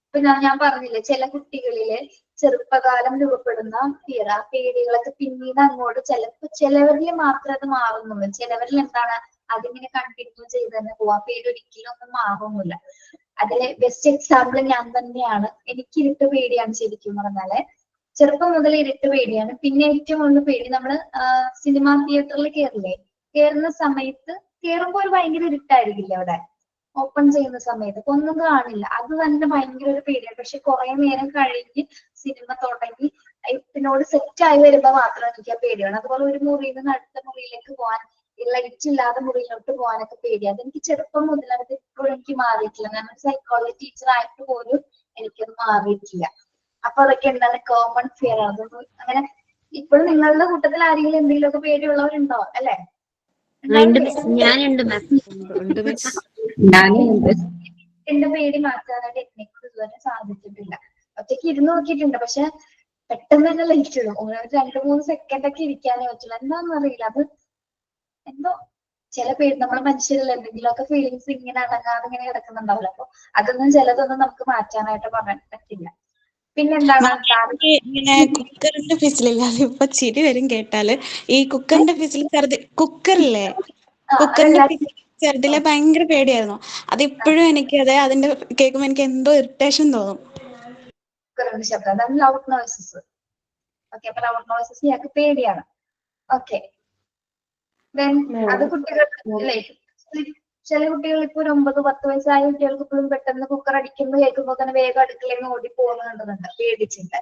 ഇപ്പൊ ഞാൻ പറഞ്ഞില്ലേ, ചില കുട്ടികളില് ചെറുപ്പകാലം രൂപപ്പെടുന്ന ഫിയർ, ആ പേടികളൊക്കെ പിന്നീട് അങ്ങോട്ട് ചിലവരിൽ മാത്രമേ അത് മാറുന്നുള്ളൂ. ചിലവരിൽ എന്താണ് അതിങ്ങനെ കണ്ടിന്യൂ ചെയ്ത് തന്നെ പോവാ, പേടി ഒരിക്കലും ഒന്നും മാറുന്നില്ല. അതിലെ ബെസ്റ്റ് എക്സാമ്പിൾ ഞാൻ തന്നെയാണ്. എനിക്ക് ഇരുട്ട് പേടിയാണ് ശരിക്കും പറഞ്ഞാല്. ചെറുപ്പം മുതൽ ഇരുട്ട് പേടിയാണ്. പിന്നെ ഏറ്റവും കൂടുതൽ പേടി നമ്മള് സിനിമാ തിയേറ്ററിൽ കയറുന്ന സമയത്ത് കയറുമ്പോൾ ഒരു ഭയങ്കര ഇരുട്ടായിരിക്കില്ല അവിടെ, ഓപ്പൺ ചെയ്യുന്ന സമയത്ത് ഒന്നും കാണില്ല. അത് തന്നെ ഭയങ്കര ഒരു പേടിയാണ്. പക്ഷെ കുറെ നേരം കഴിഞ്ഞ് സിനിമ തുടങ്ങി ഇതിനോട് സെറ്റ് ആയി വരുമ്പോ മാത്രം എനിക്ക് ആ പേടിയാണ്. അതുപോലെ ഒരു മുറിയിൽ നിന്ന് അടുത്ത മുറിയിലേക്ക് പോകാൻ, ലൈറ്റ് ഇല്ലാതെ മുറിയിലോട്ട് പോകാനൊക്കെ പേടിയാണ്. അതെനിക്ക് ചെറുപ്പം മുതൽ അത് ഇപ്പോഴും എനിക്ക് മാറിയിട്ടില്ല. ഞാൻ സൈക്കോളജി ടീച്ചർ ആയിട്ട് പോലും എനിക്കത് മാറിയിട്ടില്ല. അപ്പൊ അതൊക്കെ എന്താണ് കോമൺ ഫിയർ ആണ്. അങ്ങനെ ഇപ്പോഴും നിങ്ങളുടെ കൂട്ടത്തിൽ ആരെങ്കിലും എന്തെങ്കിലുമൊക്കെ പേടിയുള്ളവരുണ്ടോ അല്ലെ? എന്റെ പേടി മാറ്റാനായിട്ട് എനിക്ക് ഇതുവരെ സാധിച്ചിട്ടില്ല. ഒറ്റയ്ക്ക് ഇരുന്ന് നോക്കിയിട്ടുണ്ട്, പക്ഷെ പെട്ടെന്ന് തന്നെ ലൈറ്റ് ഇടും. 2-3 സെക്കൻഡ് ഒക്കെ ഇരിക്കാനേ പറ്റുള്ളൂ. എന്താണെന്ന് അറിയില്ല, അത് എന്തോ ചില പേടി നമ്മളെ മനുഷ്യരിൽ എന്തെങ്കിലുമൊക്കെ ഫീലിങ്സ് ഇങ്ങനെ അടങ്ങാതെ ഇങ്ങനെ കിടക്കുന്നുണ്ടാവില്ല. അപ്പൊ അതൊന്നും ചിലതൊന്നും നമുക്ക് മാറ്റാനായിട്ട് പറയാൻ പറ്റില്ല. പിന്നെന്താണ്, ഇങ്ങനെ കുക്കറിന്റെ ഫിസിലില്ല, ഇപ്പൊ ചിരി വരും കേട്ടാല്. ഈ കുക്കറിന്റെ ഫിസിൽ കുക്കറില്ലേ, കുക്കറിന്റെ ചെറുതിലെ ഭയങ്കര പേടിയായിരുന്നു. അത് ഇപ്പോഴും എനിക്ക് അതിന്റെ കേൾക്കുമ്പോൾ എനിക്ക് എന്തോ ഇറിറ്റേഷൻ തോന്നും. കുക്കറിന്റെ ശബ്ദം, അതാണ് ലൗഡ് നോയ്സസ്. ഓക്കെ, അപ്പൊ ലൗഡ് നോയ്സസ് ഞങ്ങൾക്ക് പേടിയാണ്. ഓക്കെ, അത് കുട്ടികൾ അല്ലേ, ചില കുട്ടികൾ ഇപ്പൊ ഒരു 9-10 വയസ്സായ കുട്ടികൾക്ക് ഇപ്പോഴും പെട്ടെന്ന് കുക്കർ അടിക്കുന്നത് കേൾക്കുമ്പോൾ തന്നെ വേഗം അടുക്കളയിൽ നിന്ന് ഓടി പോകുന്നുണ്ട് പേടിച്ചിട്ട്.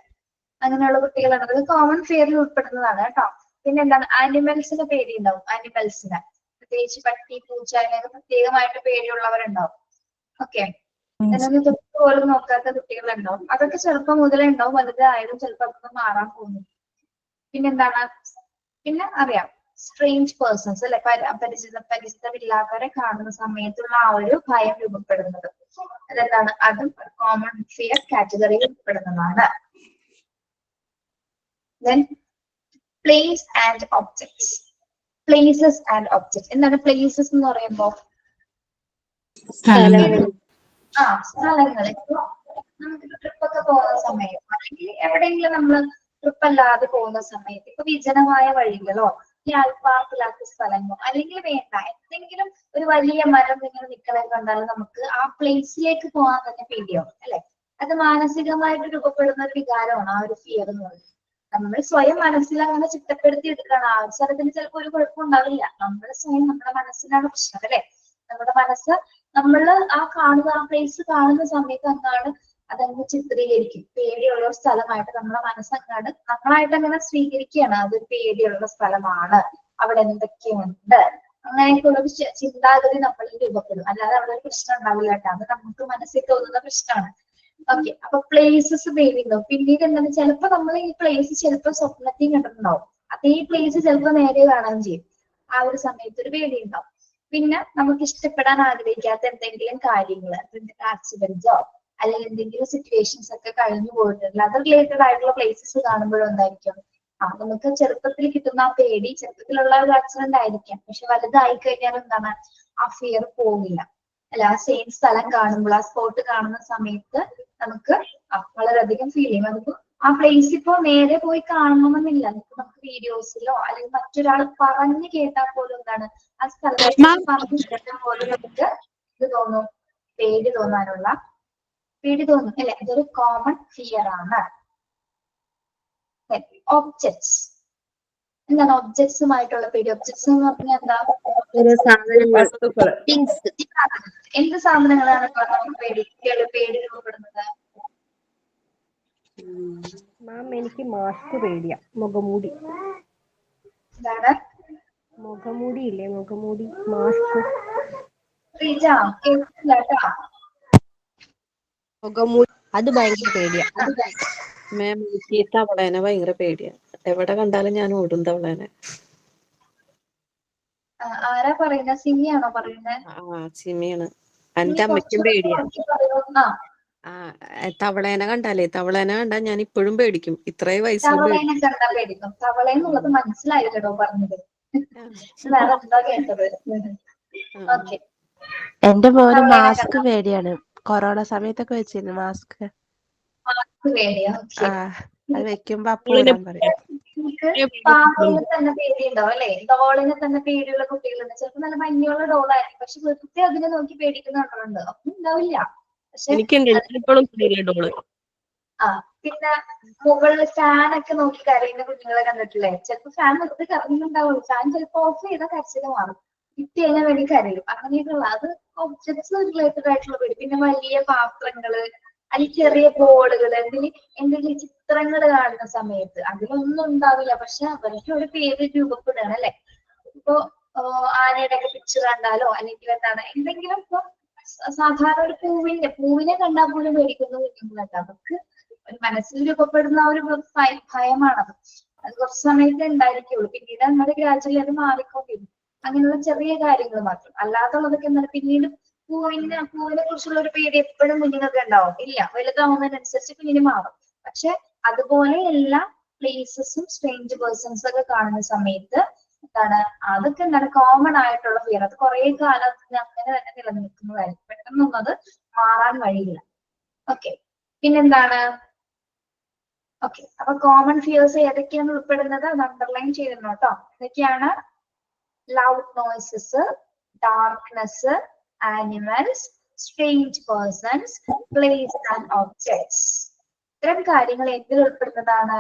അങ്ങനെയുള്ള കുട്ടികളാണ്, അത് കോമൺ ഫിയറിൽ ഉൾപ്പെടുന്നതാണ് കേട്ടോ. പിന്നെ എന്താണ്, ആനിമൽസിന് പേടി ഉണ്ടാവും. ആനിമൽസിന് പ്രത്യേകിച്ച് പട്ടി, പൂച്ച അതിനൊക്കെ പ്രത്യേകമായിട്ട് പേടിയുള്ളവരുണ്ടാവും. ഓക്കെ, അതിനൊന്നും തൊട്ട് പോലും നോക്കാത്ത കുട്ടികളുണ്ടാവും. അതൊക്കെ ചെറുപ്പം മുതലേ ഉണ്ടാവും, വലുതായാലും ചിലപ്പോൾ അതൊക്കെ മാറാൻ പോകുന്നു. പിന്നെന്താണ്, പിന്നെ അറിയാം സ്ട്രേഞ്ച് പേഴ്സൺസ് അല്ലെ, പരിചിതമില്ലാത്തവരെ കാണുന്ന സമയത്തുള്ള ആ ഒരു ഭയം രൂപപ്പെടുന്നത്, അതെന്താണ്, അതും കോമൺ ഫിയർ കാറ്റഗറിയിൽ ഉൾപ്പെടുന്നതാണ്. Then place and objects. Places and objects. എന്താണ് പ്ലേസസ് എന്ന് പറയുമ്പോ? സ്ഥലങ്ങൾ. ഇപ്പൊ നമുക്ക് ട്രിപ്പ് ഒക്കെ പോകുന്ന സമയം, അല്ലെങ്കിൽ എവിടെയെങ്കിലും നമ്മൾ ട്രിപ്പ് അല്ലാതെ പോകുന്ന സമയത്ത്, ഇപ്പൊ വിജനമായ വഴികളോ ആൾപ്പാർക്കില്ലാത്ത സ്ഥലങ്ങളോ, അല്ലെങ്കിൽ വേണ്ട എന്തെങ്കിലും ഒരു വലിയ മരം നിങ്ങൾ നിൽക്കണേ കണ്ടാൽ നമുക്ക് ആ പ്ലേസിലേക്ക് പോകാൻ തന്നെ പേടിയാവും അല്ലെ. അത് മാനസികമായിട്ട് രൂപപ്പെടുന്ന ഒരു വികാരമാണ് ആ ഒരു ഫിയർ എന്ന് പറയുന്നത്. നമ്മൾ സ്വയം മനസ്സിൽ അങ്ങനെ ചിട്ടപ്പെടുത്തി എടുക്കണം. ആ സ്ഥലത്തിന് ചിലപ്പോൾ ഒരു കുഴപ്പമുണ്ടാവില്ല, നമ്മൾ സ്വയം നമ്മുടെ മനസ്സിലാണ് പ്രശ്നം അല്ലെ. നമ്മുടെ മനസ്സ് നമ്മൾ ആ പ്ലേസ് കാണുന്ന സമയത്ത് അങ്ങാണ് അതങ്ങ് ചിത്രീകരിക്കും. പേടിയുള്ള ഒരു സ്ഥലമായിട്ട് നമ്മുടെ മനസ്സങ്ങാട് നമ്മളായിട്ട് അങ്ങനെ സ്വീകരിക്കുകയാണ്, അതൊരു പേടിയുള്ള സ്ഥലമാണ്, അവിടെ എന്തൊക്കെയുണ്ട്, അങ്ങനെയൊക്കെയുള്ള ഒരു ചിന്താഗതി നമ്മളിൽ രൂപപ്പെടും. അല്ലാതെ അവിടെ ഒരു പ്രശ്നം ഉണ്ടാവില്ല കേട്ടോ, അത് നമുക്ക് മനസ്സിൽ തോന്നുന്ന പ്രശ്നമാണ്. ഓക്കെ, അപ്പൊ പ്ലേസസ് പേടിയുണ്ടാവും. പിന്നീട് എന്താണ്, ചിലപ്പോ നമ്മൾ ഈ പ്ലേസ് ചിലപ്പോൾ സ്വപ്നത്തിൽ കണ്ടിട്ടുണ്ടാവും, അതേ പ്ലേസ് ചിലപ്പോൾ നേരെ കാണാൻ ചെയ്യും. ആ ഒരു സമയത്ത് ഒരു പേടി ഉണ്ടാവും. പിന്നെ നമുക്ക് ഇഷ്ടപ്പെടാൻ ആഗ്രഹിക്കാത്ത എന്തെങ്കിലും കാര്യങ്ങൾ, ആക്സിഡന്റോ അല്ലെങ്കിൽ എന്തെങ്കിലും സിറ്റുവേഷൻസ് ഒക്കെ കഴിഞ്ഞു പോയിട്ടുണ്ട്, അത് റിലേറ്റഡ് ആയിട്ടുള്ള പ്ലേസസ് കാണുമ്പോഴും എന്തായിരിക്കും, നമുക്ക് ചെറുപ്പത്തിൽ കിട്ടുന്ന ആ പേടി ചെറുപ്പത്തിലുള്ള ഒരു ആക്സിഡന്റ് ആയിരിക്കാം, പക്ഷെ വലുതായി കഴിഞ്ഞാൽ എന്താണ്, ആ ഫിയർ പോകില്ല അല്ല. ആ സെയിം സ്ഥലം കാണുമ്പോൾ, ആ സ്പോട്ട് കാണുന്ന സമയത്ത് നമുക്ക് വളരെയധികം ഫീൽ ചെയ്യും. അതിപ്പോ ആ പ്ലേസ് ഇപ്പോ നേരെ പോയി കാണണമെന്നില്ല, നമുക്ക് വീഡിയോസിലോ അല്ലെങ്കിൽ മറ്റൊരാൾ പറഞ്ഞു കേട്ടാൽ പോലും എന്താണ്, ആ സ്ഥലത്തേക്ക് പറഞ്ഞു കേട്ടാൽ പോലും നമുക്ക് ഇത് തോന്നും, പേടി തോന്നും അല്ലെ. ഇതൊരു കോമൺ ഫിയർ ആണ്. ഒബ്ജക്ട്സ്, എന്താണ് ഒബ്ജക്ട്സുമായിട്ടുള്ള പേടി? ഒബ്ജക്ട്സ് എന്ന് പറഞ്ഞാൽ എന്താ, എന്ത് സാധനങ്ങളാണ് പേടി രൂപപ്പെടുന്നത്? മാം, എനിക്ക് മാസ്ക് പേടിയാ, മുഖമൂടി. എന്താണ്? മുഖമൂടി ഇല്ലേ, മുഖമൂടി, മാസ്ക്. മുഖമൂടി അത് ഭയങ്കര പേടിയാ. മാം, എനിക്ക് തവളേനെ ഭയങ്കര പേടിയാ. എവിടെ കണ്ടാലും ഞാൻ ഓടും തവളേനെ. ആരാ പറയുന്നത്? സിമിയാണോ പറയുന്നത്? സിമിയാണ്. എന്റെ അമ്മയ്ക്കും പേടിയാ. തവളേനെ കണ്ടാൽ ഞാൻ ഇപ്പോഴും പേടിക്കും, ഇത്രയും വയസ്സിൽ. തവളേനെ കണ്ടാ പേടിക്കും? തവളെന്നുള്ളത് മനസ്സിലായി കേട്ടോ പറഞ്ഞത്, വേറെ എന്താ കേട്ടത്? ഓക്കെ, എന്റെ മോന് മാസ്ക് പേടിയാണ്. കൊറോണ സമയത്തൊക്കെ വെച്ചിരുന്നു മാസ്ക്. പേടിയാ? അത് വെക്കുമ്പോ അപ്പോഴാൻ പറയും. പാമ്പിനെ തന്നെ പേടിയുണ്ടാവും അല്ലെ. ഡോളിനെ തന്നെ പേടിയുള്ള കുട്ടികളുണ്ട്. ചിലപ്പോൾ നല്ല ഭംഗിയുള്ള ഡോളായിരിക്കും, പക്ഷെ വെറുതെ അതിനെ നോക്കി പേടിക്കുന്നുണ്ട്. ഒന്നും ഉണ്ടാവില്ല. പക്ഷെ പിന്നെ മുകളിൽ ഫാനൊക്കെ നോക്കി കരയുന്ന കുഞ്ഞുങ്ങളെ കണ്ടിട്ടില്ലേ? ചിലപ്പോൾ ഫാൻ വെറുതെ കറങ്ങുന്നുണ്ടാവുള്ളൂ, ഫാൻ ചിലപ്പോൾ ഓഫ് ചെയ്താൽ കരച്ചില് മാറും, കിട്ടി കഴിഞ്ഞാൽ വേണ്ടി കരയും. അങ്ങനെയൊക്കെയുള്ള അത് ഒബ്ജക്ട്സ് റിലേറ്റഡ് ആയിട്ടുള്ള പേടി. പിന്നെ വലിയ പാത്രങ്ങള് അല്ലെങ്കിൽ ചെറിയ ബോർഡുകൾ, എന്തെങ്കിലും ചിത്രങ്ങൾ കാണുന്ന സമയത്ത് അതിലൊന്നും ഉണ്ടാവില്ല, പക്ഷെ അവർക്ക് ഒരു പേര് രൂപപ്പെടുകയാണ് അല്ലെ. ഇപ്പൊ ആനയുടെ ഒക്കെ പിക്ചർ കണ്ടാലോ അല്ലെങ്കിൽ എന്താണ് എന്തെങ്കിലും ഇപ്പൊ സാധാരണ ഒരു പൂവിനെ കണ്ടാൽ പോലും മേടിക്കുന്ന കുഞ്ഞുങ്ങളല്ല. അവർക്ക് ഒരു മനസ്സിൽ രൂപപ്പെടുന്ന ഒരു ഭയമാണത്. അത് കുറച്ച് സമയത്ത് ഉണ്ടായിരിക്കുള്ളൂ, പിന്നീട് നമ്മുടെ ഗ്രാജുവലി അത് മാറിക്കൊണ്ടിരിക്കും. അങ്ങനെയുള്ള ചെറിയ കാര്യങ്ങൾ മാത്രം. അല്ലാതുള്ളതൊക്കെ എന്താണ്, പിന്നീട് പൂവിനെ കുറിച്ചുള്ള ഒരു പേടി എപ്പോഴും കുഞ്ഞുങ്ങൾക്ക് ഉണ്ടാവും ഇല്ല, വലുതാവുന്നതിനനുസരിച്ച് കുഞ്ഞിന് മാറും. പക്ഷെ അതുപോലെ എല്ലാ പ്ലേസസും സ്ട്രേഞ്ച് പേഴ്സൺസ് ഒക്കെ കാണുന്ന സമയത്ത് എന്താണ്, അതൊക്കെ എന്താണ് കോമൺ ആയിട്ടുള്ള ഫിയർ. അത് കുറെ കാലത്തിന് അങ്ങനെ തന്നെ നിലനിൽക്കുന്നതായിരിക്കും, പെട്ടെന്നൊന്നും അത് മാറാൻ വഴിയില്ല. ഓക്കെ, പിന്നെന്താണ്? ഓക്കെ, അപ്പൊ കോമൺ ഫിയേഴ്സ് ഏതൊക്കെയാണ് ഉൾപ്പെടുന്നത് അത് അണ്ടർലൈൻ ചെയ്തിരുന്നു കേട്ടോ. ഇതൊക്കെയാണ് loud noises, darkness, animals, strange persons, place and objects. ഇത്തരം കാര്യങ്ങൾ എന്തിൽ ഉൾപ്പെടുന്നതാണ്?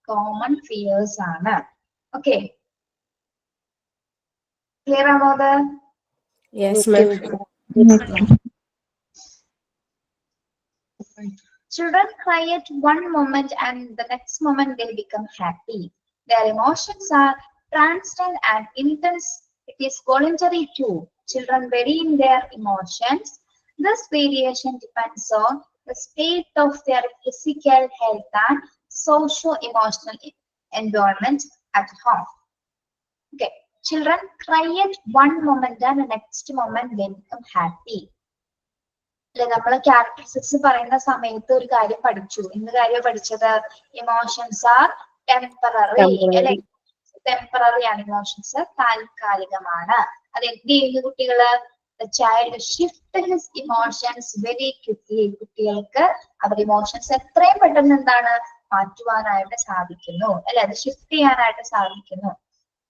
കോമൺ ഫിയേഴ്സ് ആണ്. ഓക്കെ, ക്ലിയർ ആണോ അത്? Yes ma'am. Children cry at one moment and the next moment they become happy. Their emotions are transient and intense. It is voluntary too. Children vary in their emotions. This variation depends on the state of their physical health and socio-emotional environment at home. Okay, children cry at one moment and the next moment they become happy. നമ്മൾ characteristics പറയുന്ന സമയത്ത് ഒരു കാര്യം പഠിച്ചു. എന്ത് കാര്യം പഠിച്ചത്? Emotions are temporary അല്ലെ? ടെമ്പററി ആണ് ഇമോഷൻസ്, താൽക്കാലികമാണ്. അത് എന്ത് ചെയ്യുന്നു കുട്ടികള്? The child shift his emotions very quickly. കുട്ടികൾക്ക് അവരുടെ ഇമോഷൻസ് എത്രയും പെട്ടെന്ന് എന്താണ് മാറ്റുവാനായിട്ട് സാധിക്കുന്നു അല്ലെ? അത് ഷിഫ്റ്റ് ചെയ്യാനായിട്ട് സാധിക്കുന്നു.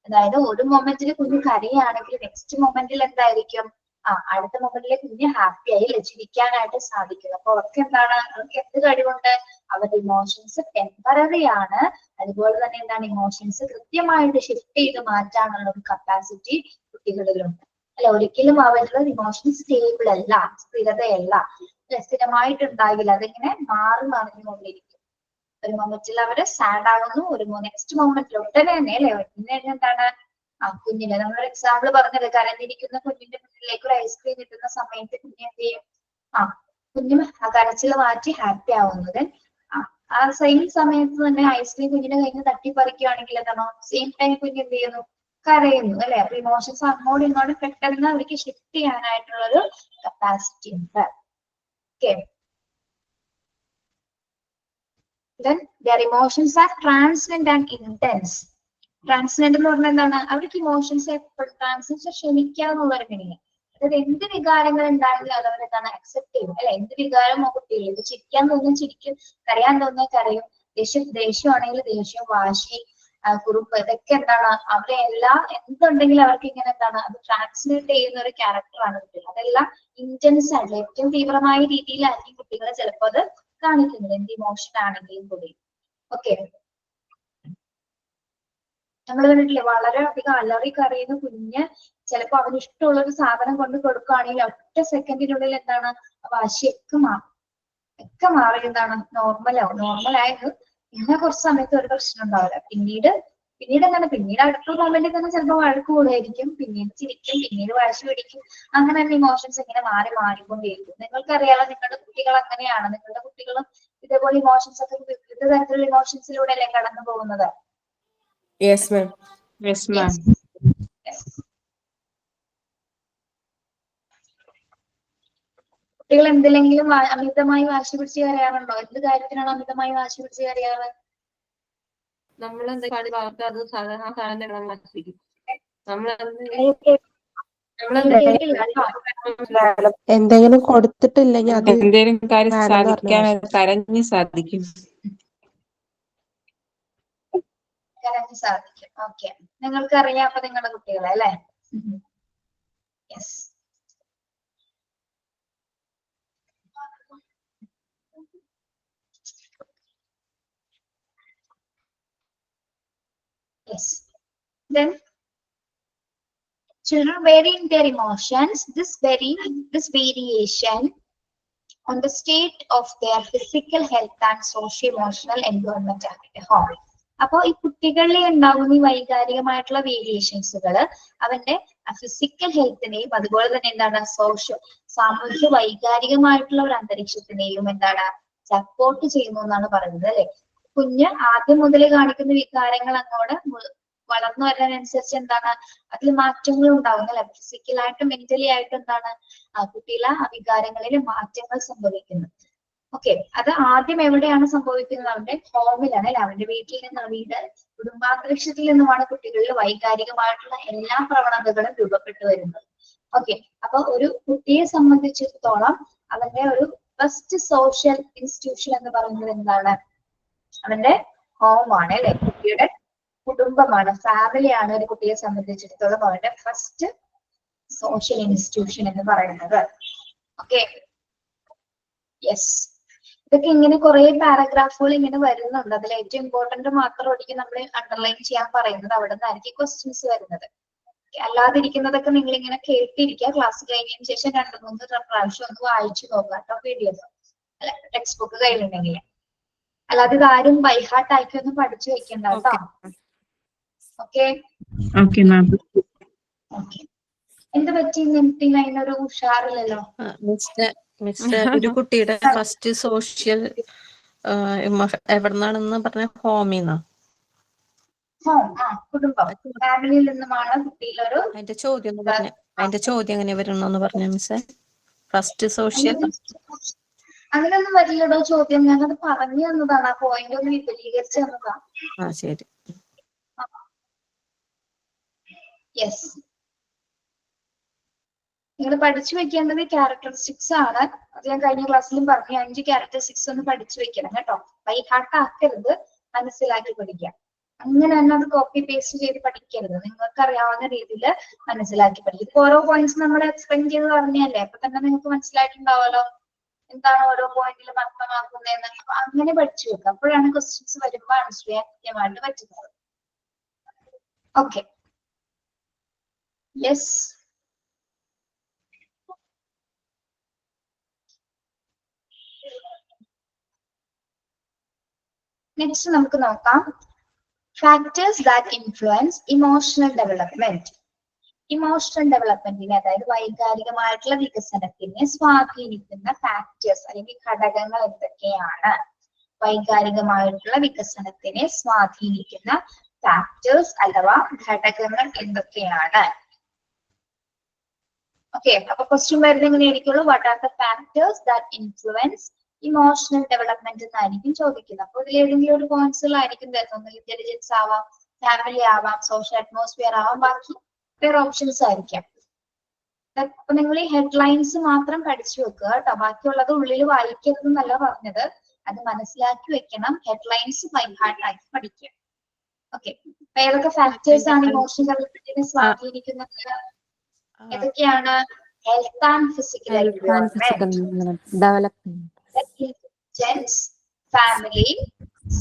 അതായത് ഒരു മൊമെന്റിൽ കുഞ്ഞ് കരയാണെങ്കിൽ നെക്സ്റ്റ് മൊമെന്റിൽ എന്തായിരിക്കും? അടുത്ത മൊമെന്റിലെ കുഞ്ഞ് ഹാപ്പി ആയി ചിരിക്കാനായിട്ട് സാധിക്കും. അപ്പൊ അവർക്ക് എന്താണ്? അവർക്ക് എന്ത് കഴിവുണ്ട്? അവരുടെ ഇമോഷൻസ് ടെമ്പററി ആണ്. അതുപോലെ തന്നെ എന്താണ്? ഇമോഷൻസ് കൃത്യമായിട്ട് ഷിഫ്റ്റ് ചെയ്ത് മാറ്റാനുള്ള ഒരു കപ്പാസിറ്റി കുട്ടികളിലുണ്ട് അല്ലെ? ഒരിക്കലും അവരുടെ ഇമോഷൻ സ്റ്റേബിൾ അല്ല, സ്ഥിരതയല്ല, സ്ഥിരമായിട്ടുണ്ടാകില്ല. അതിങ്ങനെ മാറി മറിഞ്ഞുകൊണ്ടിരിക്കും. ഒരു മൊമെന്റിൽ അവര് സാഡ് ആകുന്നു, ഒരു നെക്സ്റ്റ് മൊമെന്റിൽ ഉടനെ തന്നെ അല്ലെ? പിന്നെ എന്താണ്? കുഞ്ഞിനെ നമ്മളൊരു എക്സാമ്പിൾ പറഞ്ഞത്, കരഞ്ഞിരിക്കുന്ന കുഞ്ഞിന്റെ മുന്നിലേക്ക് ഒരു ഐസ്ക്രീം കിട്ടുന്ന സമയത്ത് കുഞ്ഞ് എന്ത് ചെയ്യും? കുഞ്ഞ് കരച്ചിൽ മാറ്റി ഹാപ്പി ആവുന്നത്. ആ സെയിം സമയത്ത് തന്നെ ഐസ്ക്രീം കുഞ്ഞിന്റെ കയ്യിൽ നിന്ന് തട്ടിപ്പറിക്കുകയാണെങ്കിൽ എന്താണോ? സെയിം ടൈം കുഞ്ഞ് എന്ത് ചെയ്യുന്നു? കരയുന്നു അല്ലെ? അപ്പൊ ഇമോഷൻസ് അങ്ങോട്ടും ഇങ്ങോട്ടും പെട്ടെന്ന് അവർക്ക് ഷിഫ്റ്റ് ചെയ്യാനായിട്ടുള്ള ഒരു കപ്പാസിറ്റി ഉണ്ട്. Okay, then their emotions are transient and intense. ട്രാൻസിഡന്റ് എന്ന് പറഞ്ഞാൽ എന്താണ്? അവർക്ക് ഇമോഷൻസ് എപ്പോഴും ട്രാൻസിഷൻ ക്ഷമിക്കാന്നുള്ള ഒരു മീനിങ്. അതായത് എന്ത് വികാരങ്ങൾ ഉണ്ടായെങ്കിലും അത് അവരെന്താണ് അക്സെപ്റ്റ് ചെയ്യും അല്ലെ? എന്ത് വികാരമോ കുട്ടികൾ ചിരിക്കാൻ തോന്നുന്നു ചിരിക്കും, കരയാൻ തോന്നുന്നു കരയും, ദേഷ്യമാണെങ്കിൽ ദേഷ്യം, വാശി, കുറുമ്പ്, ഇതൊക്കെ എന്താണ്? അവരെ എല്ലാം എന്തുണ്ടെങ്കിലും അവർക്ക് ഇങ്ങനെ എന്താണ്? അത് ട്രാൻസ്ലേറ്റ് ചെയ്യുന്ന ഒരു ക്യാരക്ടറാണ് കുട്ടികൾ. അതെല്ലാം ഇന്റൻസ് ആയിട്ടുള്ള ഏറ്റവും തീവ്രമായ രീതിയിലായിരിക്കും കുട്ടികളെ ചിലപ്പോൾ അത് കാണിക്കുന്നത്, എന്ത് ഇമോഷൻ ആണെങ്കിലും കൂടി. ഓക്കെ, നമ്മൾ കണ്ടിട്ടില്ലേ? വളരെ അധികം അലറി കരയുന്ന കുഞ്ഞ് ചിലപ്പോ അവന് ഇഷ്ടമുള്ള ഒരു സാധനം കൊണ്ട് കൊടുക്കുകയാണെങ്കിൽ ഒറ്റ സെക്കൻഡിനുള്ളിൽ എന്താണ്? വാശിയൊക്കെ മാറി എന്താണ്? നോർമലായത്. പിന്നെ കുറച്ച് സമയത്ത് ഒരു പ്രശ്നം ഉണ്ടാവില്ല. പിന്നീട് അടുത്ത മൊമെന്റിൽ തന്നെ ചിലപ്പോൾ വഴക്ക് കൂടുമായിരിക്കും, പിന്നീട് ചിരിക്കും, പിന്നീട് വാശി പിടിക്കും. അങ്ങനെ തന്നെ ഇമോഷൻസ് ഇങ്ങനെ മാറിക്കൊണ്ടേയിരിക്കും. നിങ്ങൾക്കറിയാലോ, നിങ്ങളുടെ കുട്ടികൾ അങ്ങനെയാണ്. നിങ്ങളുടെ കുട്ടികളും ഇതേപോലെ ഇമോഷൻസ് ഒക്കെ വിവിധ തരത്തിലുള്ള ഇമോഷൻസിലൂടെ അല്ലേ കടന്നു പോകുന്നത്? Yes ma'am. Yes, ma'am. കുട്ടികൾ എന്തിലെങ്കിലും അമിതമായി വാശി പിടിച്ച് കരയാറുണ്ടോ? എന്ത് കാര്യത്തിനാണ് അമിതമായി വാശി പിടിച്ച് കരയാറ്? എന്തെങ്കിലും കൊടുത്തിട്ടില്ലെങ്കിൽ അത് എന്തെങ്കിലും കാര്യം വേണമെന്ന് സാധിക്കാൻ പറഞ്ഞു. കരഞ്ഞ് സാധിക്കും. സാധിക്കും. ഓക്കെ, നിങ്ങൾക്കറിയാം അപ്പൊ നിങ്ങളുടെ കുട്ടികളെ അല്ലെ? Yes. Yes. Then children vary in their emotions. This variation on the state of their physical health and socio-emotional environment at home. അപ്പോൾ ഈ കുട്ടികളിൽ ഉണ്ടാകുന്ന ഈ വൈകാരികമായിട്ടുള്ള വേരിയേഷൻസുകൾ അവന്റെ ഫിസിക്കൽ ഹെൽത്തിനെയും അതുപോലെ തന്നെ എന്താണ് സാമൂഹ്യ വൈകാരികമായിട്ടുള്ള ഒരു അന്തരീക്ഷത്തിനെയും എന്താണ് സപ്പോർട്ട് ചെയ്യുന്നു എന്നാണ് പറയുന്നത് അല്ലെ? കുഞ്ഞ് ആദ്യം മുതൽ കാണിക്കുന്ന വികാരങ്ങൾ അങ്ങോട്ട് വളർന്നു വരുന്നതിനനുസരിച്ച് എന്താണ് അതിൽ മാറ്റങ്ങൾ ഉണ്ടാകുന്നു അല്ലെ? ഫിസിക്കലായിട്ടും മെന്റലി ആയിട്ടും എന്താണ് കുട്ടിയിലെ ആ വികാരങ്ങളിൽ മാറ്റങ്ങൾ സംഭവിക്കുന്നു. ഓക്കെ, അത് ആദ്യം എവിടെയാണ് സംഭവിക്കുന്നത്? അവന്റെ ഹോമിലാണ് അല്ലെ? അവന്റെ വീട്ടിൽ നിന്ന്, കുടുംബാന്തരീക്ഷത്തിൽ നിന്നുമാണ് കുട്ടികളിൽ വൈകാരികമായിട്ടുള്ള എല്ലാ പ്രവണതകളും രൂപപ്പെട്ടു വരുന്നത്. ഓക്കെ, അപ്പൊ ഒരു കുട്ടിയെ സംബന്ധിച്ചിടത്തോളം അവന്റെ ഒരു ഫസ്റ്റ് സോഷ്യൽ ഇൻസ്റ്റിറ്റ്യൂഷൻ എന്ന് പറയുന്നത് എന്താണ്? അവന്റെ ഹോമാണ് അല്ലെ? കുട്ടിയുടെ കുടുംബമാണ്, ഫാമിലിയാണ് ഒരു കുട്ടിയെ സംബന്ധിച്ചിടത്തോളം അവന്റെ ഫസ്റ്റ് സോഷ്യൽ ഇൻസ്റ്റിറ്റ്യൂഷൻ എന്ന് പറയുന്നത്. Okay, yes. ഇതൊക്കെ ഇങ്ങനെ കുറെ പാരഗ്രാഫുകൾ ഇങ്ങനെ വരുന്നുണ്ട്. അതിൽ ഏറ്റവും ഇമ്പോർട്ടന്റ് മാത്രമായിരിക്കും നമ്മൾ അണ്ടർലൈൻ ചെയ്യാൻ പറയുന്നത്. അവിടെ നിന്നായിരിക്കും ക്വസ്റ്റ്യൻസ് വരുന്നത്. അല്ലാതിരിക്കുന്നതൊക്കെ നിങ്ങൾ ഇങ്ങനെ കേട്ടിരിക്കുക. ക്ലാസ് കഴിഞ്ഞതിന് ശേഷം 2-3 പ്രാവശ്യം ഒന്ന് വായിച്ചു നോക്കുക കേട്ടോ, PDF അല്ല ടെക്സ്റ്റ് ബുക്ക് കയ്യിലുണ്ടെങ്കിൽ. അല്ലാതെ ഇതാരും ബൈഹാർട്ട് ആക്കി ഒന്നും പഠിച്ചു വെക്കണ്ട കേട്ടോ. ഓക്കെ, എന്ത് പറ്റി? നിമിത്തിന് അതിനൊരു ഉഷാറില്ലല്ലോ. ഒരു കുട്ടിയുടെ ഫസ്റ്റ് സോഷ്യൽ എവിടുന്നാണെന്ന് പറഞ്ഞ ഹോമിന്നാ. കുടുംബം, ഫാമിലിയിൽ നിന്നുമാണ് കുട്ടിയിലൊരു. അതിന്റെ ചോദ്യം എങ്ങനെ വരണമെന്ന് പറഞ്ഞ മിസ്സേ? ഫസ്റ്റ് സോഷ്യൽ അങ്ങനെയൊന്നും വരില്ലടോ ചോദ്യം. ഞാനത് പറഞ്ഞു തന്നതാണ്. ആ പോയിന്റ് ഒന്ന് വിപുലീകരിച്ചു തന്നതാണ്. ശരി. യെസ്, നിങ്ങൾ പഠിച്ചു വെക്കേണ്ടത് ക്യാരക്ടറിസ്റ്റിക്സ് ആണ്. അത് ഞാൻ കഴിഞ്ഞ ക്ലാസ്സിലും പറഞ്ഞു. 5 ക്യാരക്ടറിസ്റ്റിക്സ് ഒന്ന് പഠിച്ചു വെക്കണം കേട്ടോ. ബൈഹാർട്ട് ആക്കരുത്, മനസ്സിലാക്കി പഠിക്കാം. അങ്ങനെ തന്നെ അത് കോപ്പി പേസ്റ്റ് ചെയ്ത് പഠിക്കരുത്. നിങ്ങൾക്ക് അറിയാവുന്ന രീതിയിൽ മനസ്സിലാക്കി പഠിക്കും. ഓരോ പോയിന്റ്സ് നമ്മൾ എക്സ്പ്ലെയിൻ ചെയ്ത് പറഞ്ഞല്ലേ, അപ്പൊ തന്നെ നിങ്ങൾക്ക് മനസ്സിലായിട്ടുണ്ടാവുമല്ലോ എന്താണ് ഓരോ പോയിന്റിലും അർത്ഥമാക്കുന്നതെന്ന്. അങ്ങനെ പഠിച്ചു വെക്കുക. അപ്പോഴാണ് ക്വസ്റ്റ്യൻസ് വരുമ്പോൾ ആൻസർ ചെയ്യാൻ കൃത്യമായിട്ട് പറ്റുന്നത്. Okay, yes. നെക്സ്റ്റ് നമുക്ക് നോക്കാം factors that influence emotional development. Emotional ഡെവലപ്മെന്റിനെ, അതായത് വൈകാരികമായിട്ടുള്ള വികസനത്തിനെ സ്വാധീനിക്കുന്ന ഫാക്ടേഴ്സ് അല്ലെങ്കിൽ ഘടകങ്ങൾ എന്തൊക്കെയാണ്? വൈകാരികമായിട്ടുള്ള വികസനത്തിനെ സ്വാധീനിക്കുന്ന ഫാക്ടേഴ്സ് അഥവാ ഘടകങ്ങൾ എന്തൊക്കെയാണ്? ഓക്കെ, അപ്പൊ ക്വസ്റ്റ്യൻ വരുന്നത് എങ്ങനെയായിരിക്കുള്ളൂ? What are the factors that influence emotional development എന്നായിരിക്കും ചോദിക്കുന്നത്. അപ്പൊ ഇതിൽ ഏതെങ്കിലും ഒരു പോയിന്റ്സിലായിരിക്കും തരുന്നത്. ഇന്റലിജൻസ് ആവാം, ഫാമിലി ആവാം, സോഷ്യൽ അറ്റ്മോസ്ഫിയർ ആവാം, ബാക്കി വേറെ ഓപ്ഷൻസ് ആയിരിക്കാം. അപ്പൊ നിങ്ങൾ ഈ ഹെഡ്ലൈൻസ് മാത്രം പഠിച്ചു വെക്കുക കേട്ടോ. ബാക്കിയുള്ളത് ഉള്ളിൽ വായിക്കരുത് എന്നല്ല പറഞ്ഞത്, അത് മനസ്സിലാക്കി വെക്കണം. ഹെഡ്ലൈൻസ് ബൈഹാർട്ട് ആക്കി പഠിക്കുക. ഓക്കെ, അപ്പൊ ഏതൊക്കെ ഫാക്ടേഴ്സ് ആണ് ഇമോഷണൽ ഡെവലപ്മെന്റിനെ സ്വാധീനിക്കുന്നത്? ഏതൊക്കെയാണ്? Health and physical development, intelligence, family,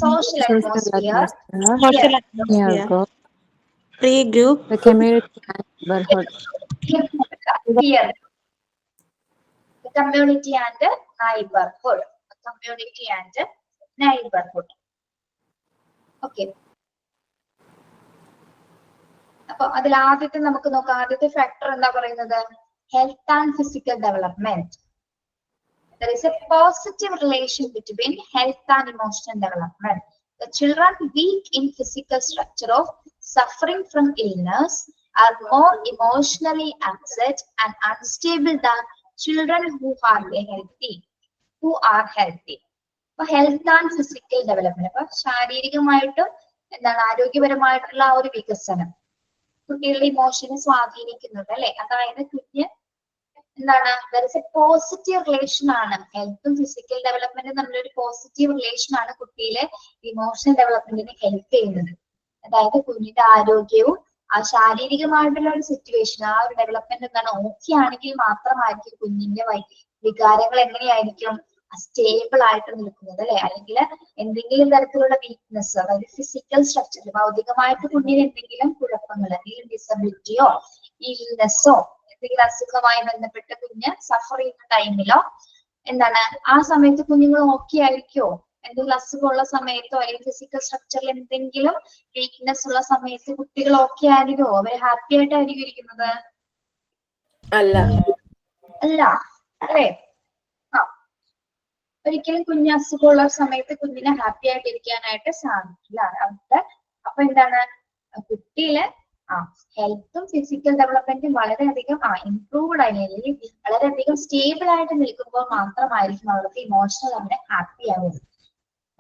social atmosphere, playgroup, the community and neighborhood. Here, the community and neighborhood. Community and neighborhood. Okay. അപ്പൊ അതിൽ ആദ്യത്തെ നമുക്ക് നോക്കാം. ആദ്യത്തെ ഫാക്ടർ എന്താ പറയുന്നത്? Health and physical development. There is a positive relation between health and emotional development. The children weak in physical structure of suffering from illness are more emotionally upset and unstable than children who are healthy. അപ്പൊ health and physical development, അപ്പൊ ശാരീരികമായിട്ടും എന്താണ് ആരോഗ്യപരമായിട്ടുള്ള ആ ഒരു വികസനം കുട്ടികളുടെ ഇമോഷനെ സ്വാധീനിക്കുന്നുണ്ട് അല്ലെ. അതായത് കുഞ്ഞ് എന്താണ് പോസിറ്റീവ് റിലേഷൻ ആണ്. ഹെൽത്തും ഫിസിക്കൽ ഡെവലപ്മെന്റും തമ്മിലൊരു പോസിറ്റീവ് റിലേഷൻ ആണ് കുട്ടിയിലെ ഇമോഷണൽ ഡെവലപ്മെന്റിനെ ഹെൽപ്പ് ചെയ്യുന്നത്. അതായത് കുഞ്ഞിന്റെ ആരോഗ്യവും ആ ശാരീരികമായിട്ടുള്ള ഒരു സിറ്റുവേഷൻ, ആ ഒരു ഡെവലപ്മെന്റ് എന്താണ് ഓക്കെ ആണെങ്കിൽ മാത്രമായിരിക്കും കുഞ്ഞിന്റെ വികാരങ്ങൾ എങ്ങനെയായിരിക്കും സ്റ്റേബിൾ ആയിട്ട് നിൽക്കുന്നത് അല്ലെ. അല്ലെങ്കിൽ എന്തെങ്കിലും തരത്തിലുള്ള വീക്ക്നെസ്, അതായത് ഫിസിക്കൽ സ്ട്രക്ചർ, ഭൗതികമായിട്ട് കുഞ്ഞിന് എന്തെങ്കിലും കുഴപ്പങ്ങൾ, എന്തെങ്കിലും ഡിസബിലിറ്റിയോ ഇൽനെസ്സോ എന്തെങ്കിലും അസുഖമായി ബന്ധപ്പെട്ട് കുഞ്ഞ് സഫർ ചെയ്യുന്ന ടൈമിലോ എന്താണ് ആ സമയത്ത് കുഞ്ഞുങ്ങൾ ഓക്കെ ആയിരിക്കോ? എന്തെങ്കിലും അസുഖമുള്ള സമയത്തോ അല്ലെങ്കിൽ ഫിസിക്കൽ സ്ട്രക്ചറിൽ എന്തെങ്കിലും വീക്ക്നെസ് ഉള്ള സമയത്ത് കുട്ടികൾ ഓക്കെ ആയിരിക്കോ? അവര് ഹാപ്പി ആയിട്ടായിരിക്കും ഇരിക്കുന്നത്? അല്ല അല്ലേ? ഒരിക്കലും കുഞ്ഞ് അസുഖമുള്ള സമയത്ത് കുഞ്ഞിനെ ഹാപ്പി ആയിട്ട് ഇരിക്കാനായിട്ട് സാധിക്കില്ല. അപ്പൊ എന്താണ് കുട്ടിയിലെ ഹെൽത്തും ഫിസിക്കൽ ഡെവലപ്മെന്റും വളരെയധികം ഇംപ്രൂവ്ഡ് ആയി അല്ലെങ്കിൽ വളരെയധികം സ്റ്റേബിൾ ആയിട്ട് നിൽക്കുമ്പോൾ മാത്രമായിരിക്കും അവർക്ക് ഇമോഷണൽ അങ്ങനെ ഹാപ്പി ആവുന്നത്.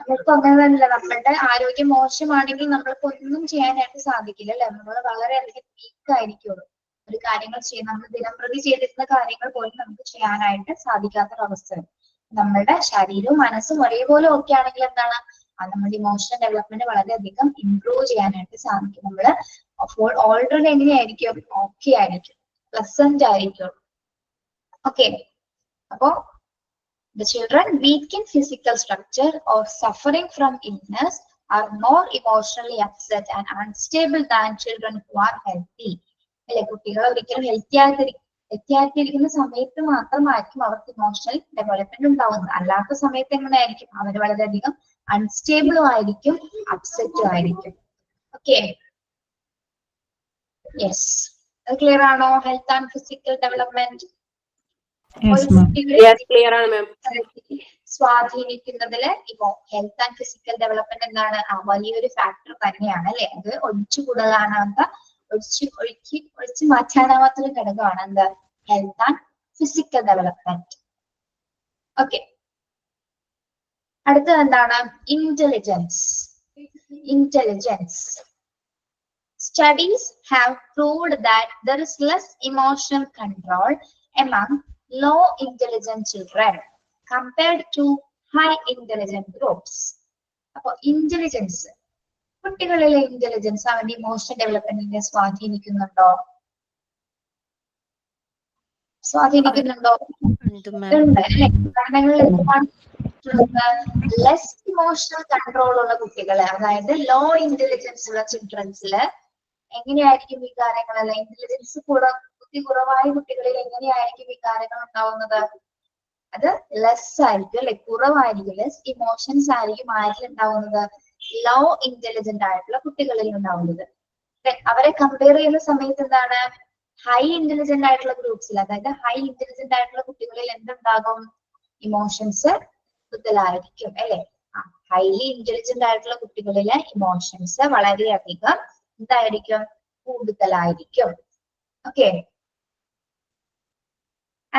നമ്മൾക്ക് അങ്ങനെ തന്നെയല്ല, നമ്മളുടെ ആരോഗ്യം മോശമാണെങ്കിൽ നമ്മൾക്ക് ഒന്നും ചെയ്യാനായിട്ട് സാധിക്കില്ല അല്ലെ. നമ്മൾ വളരെയധികം വീക്ക് ആയിരിക്കുള്ളൂ. ഒരു കാര്യങ്ങൾ ചെയ്യാൻ നമ്മൾ ദിനംപ്രതി ചെയ്തിരുന്ന കാര്യങ്ങൾ പോലും നമുക്ക് ചെയ്യാനായിട്ട് സാധിക്കാത്തൊരവസ്ഥ. നമ്മളുടെ ശരീരവും മനസ്സും ഒരേപോലെ ഓക്കെ ആണെങ്കിൽ എന്താണ് നമ്മുടെ ഇമോഷണൽ ഡെവലപ്മെന്റ് വളരെയധികം ഇംപ്രൂവ് ചെയ്യാനായിട്ട് സാധിക്കും. നമ്മള് അപ്പോൾ ഓൾറെഡി എങ്ങനെയായിരിക്കും? ഓക്കെ ആയിരിക്കും. പ്ലസന്റ് ആയിരിക്കും. ഓക്കെ, അപ്പോ the children weak in physical structure or suffering from illness are more emotionally upset and unstable than children who are healthy. അല്ലെ, കുട്ടികൾ ഒരിക്കലും ഹെൽത്തി ആയിട്ടിരിക്കുന്ന സമയത്ത് മാത്രമായിരിക്കും അവർക്ക് ഇമോഷണൽ ഡെവലപ്മെന്റ് ഉണ്ടാവുന്നത്. അല്ലാത്ത സമയത്ത് എങ്ങനെയായിരിക്കും? അവർ വളരെയധികം അൺസ്റ്റേബിളും ആയിരിക്കും, അപ്സെറ്റും ആയിരിക്കും. ഓക്കെ, യെസ്, അത് ക്ലിയർ ആണോ? ഹെൽത്ത് ആൻഡ് ഫിസിക്കൽ ഡെവലപ്മെന്റ് സ്വാധീനിക്കുന്നതില് ഇപ്പോ ഹെൽത്ത് ആൻഡ് ഫിസിക്കൽ ഡെവലപ്മെന്റ് എന്താണ്? വലിയൊരു ഫാക്ടർ തന്നെയാണ് അല്ലെ. അത് ഒഴിച്ചുകൂടാനാകാത്ത ഒഴിച്ചു മാറ്റാനാവാത്തൊരു ഘടകമാണ് എന്ത്? Health and physical development. Okay, അടുത്തത് എന്താണ്? Intelligence. Intelligence. Studies have proved that there is less emotional control among low intelligent children compared to high intelligent groups. അപ്പൊ ഇന്റലിജൻസ്, കുട്ടികളിലെ ഇന്റലിജൻസ് അവന്റെ ഇമോഷണൽ ഡെവലപ്മെന്റിനെ സ്വാധീനിക്കുന്നുണ്ടോ? സ്വാധീനിക്കുന്നുണ്ടോ? ഉണ്ട് അല്ലെ. പഠനങ്ങളിൽ ലെസ് ഇമോഷണൽ കൺട്രോൾ ഉള്ള കുട്ടികള്, അതായത് ലോ ഇന്റലിജൻസ് ഉള്ള ചിൽഡ്രൻസില് എങ്ങനെയായിരിക്കും വികാരങ്ങളല്ല? ഇന്റലിജൻസ് ബുദ്ധി കുറവായ കുട്ടികളിൽ എങ്ങനെയായിരിക്കും വികാരങ്ങൾ ഉണ്ടാവുന്നത്? അത് ലെസ് ആയിരിക്കും അല്ലെ, കുറവായിരിക്കും. ലെസ് ഇമോഷൻസ് ആയിരിക്കും ആരിൽ ഉണ്ടാവുന്നത്? ലോ ഇന്റലിജന്റ് ആയിട്ടുള്ള കുട്ടികളിൽ ഉണ്ടാവുന്നത്. അവരെ കമ്പയർ ചെയ്യുന്ന സമയത്ത് എന്താണ്? ഹൈ ഇന്റലിജന്റ് ആയിട്ടുള്ള ഗ്രൂപ്പ്സിൽ, അതായത് ഹൈ ഇന്റലിജന്റ് ആയിട്ടുള്ള കുട്ടികളിൽ എന്തുണ്ടാകും? ഇമോഷൻസ് കൂടുതലായിരിക്കും അല്ലെ. ഹൈലി ഇന്റലിജന്റ് ആയിട്ടുള്ള കുട്ടികളിലെ ഇമോഷൻസ് വളരെയധികം എന്തായിരിക്കും? കൂടുതലായിരിക്കും. Okay,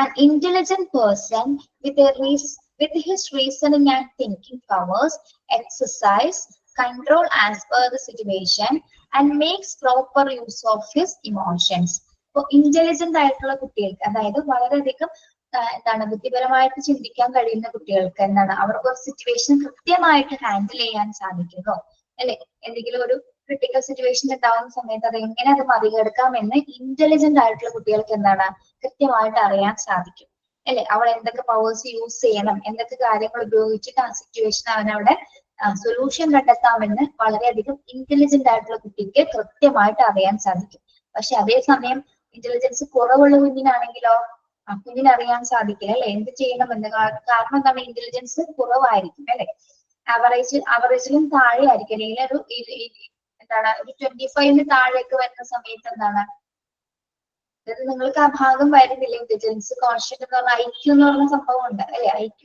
an intelligent person with his reasoning and thinking powers exercise control as per the situation and makes proper use of his emotions. So intelligent ആയിട്ടുള്ള കുട്ടികൾക്ക്, അതായത് വളരെയധികം എന്താണ് ബുദ്ധിപരമായിട്ട് ചിന്തിക്കാൻ കഴിയുന്ന കുട്ടികൾക്ക് എന്താണ്? അവർക്ക് ഒരു സിറ്റുവേഷൻ കൃത്യമായിട്ട് ഹാൻഡിൽ ചെയ്യാൻ സാധിക്കുന്നു അല്ലെ. എന്തെങ്കിലും ഒരു ക്രിട്ടിക്കൽ സിറ്റുവേഷൻ ഉണ്ടാവുന്ന സമയത്ത് അത് എങ്ങനെ അത് മറികടക്കാമെന്ന് ഇന്റലിജന്റ് ആയിട്ടുള്ള കുട്ടികൾക്ക് എന്താണ്? കൃത്യമായിട്ട് അറിയാൻ സാധിക്കും അല്ലെ. അവൾ എന്തൊക്കെ പവേഴ്സ് യൂസ് ചെയ്യണം, എന്തൊക്കെ കാര്യങ്ങൾ ഉപയോഗിച്ചിട്ട് ആ സിറ്റുവേഷൻ അവനവിടെ സൊല്യൂഷൻ കണ്ടെത്താമെന്ന് വളരെയധികം ഇന്റലിജന്റ് ആയിട്ടുള്ള കുട്ടിക്ക് കൃത്യമായിട്ട് അറിയാൻ സാധിക്കും. പക്ഷെ അതേസമയം ഇന്റലിജൻസ് കുറവുള്ള കുഞ്ഞിനാണെങ്കിലോ കുഞ്ഞിന് അറിയാൻ സാധിക്കില്ല അല്ലെ, എന്ത് ചെയ്യണമെന്ന്. കാരണം എന്താണ്? ഇന്റലിജൻസ് കുറവായിരിക്കും അല്ലെ. അവറേജിലും താഴെ ആയിരിക്കും. അല്ലെങ്കിൽ ഒരു എന്താണ്, ഒരു 25 താഴേക്ക് വരുന്ന സമയത്ത് എന്താണ്? അതായത് നിങ്ങൾക്ക് ആ ഭാഗം വരുന്നില്ല. ഇന്റലിജൻസ് കോഷ്യന്റ് എന്ന് പറഞ്ഞാൽ IQ എന്ന് പറഞ്ഞ സംഭവം ഉണ്ട് അല്ലെ. IQ,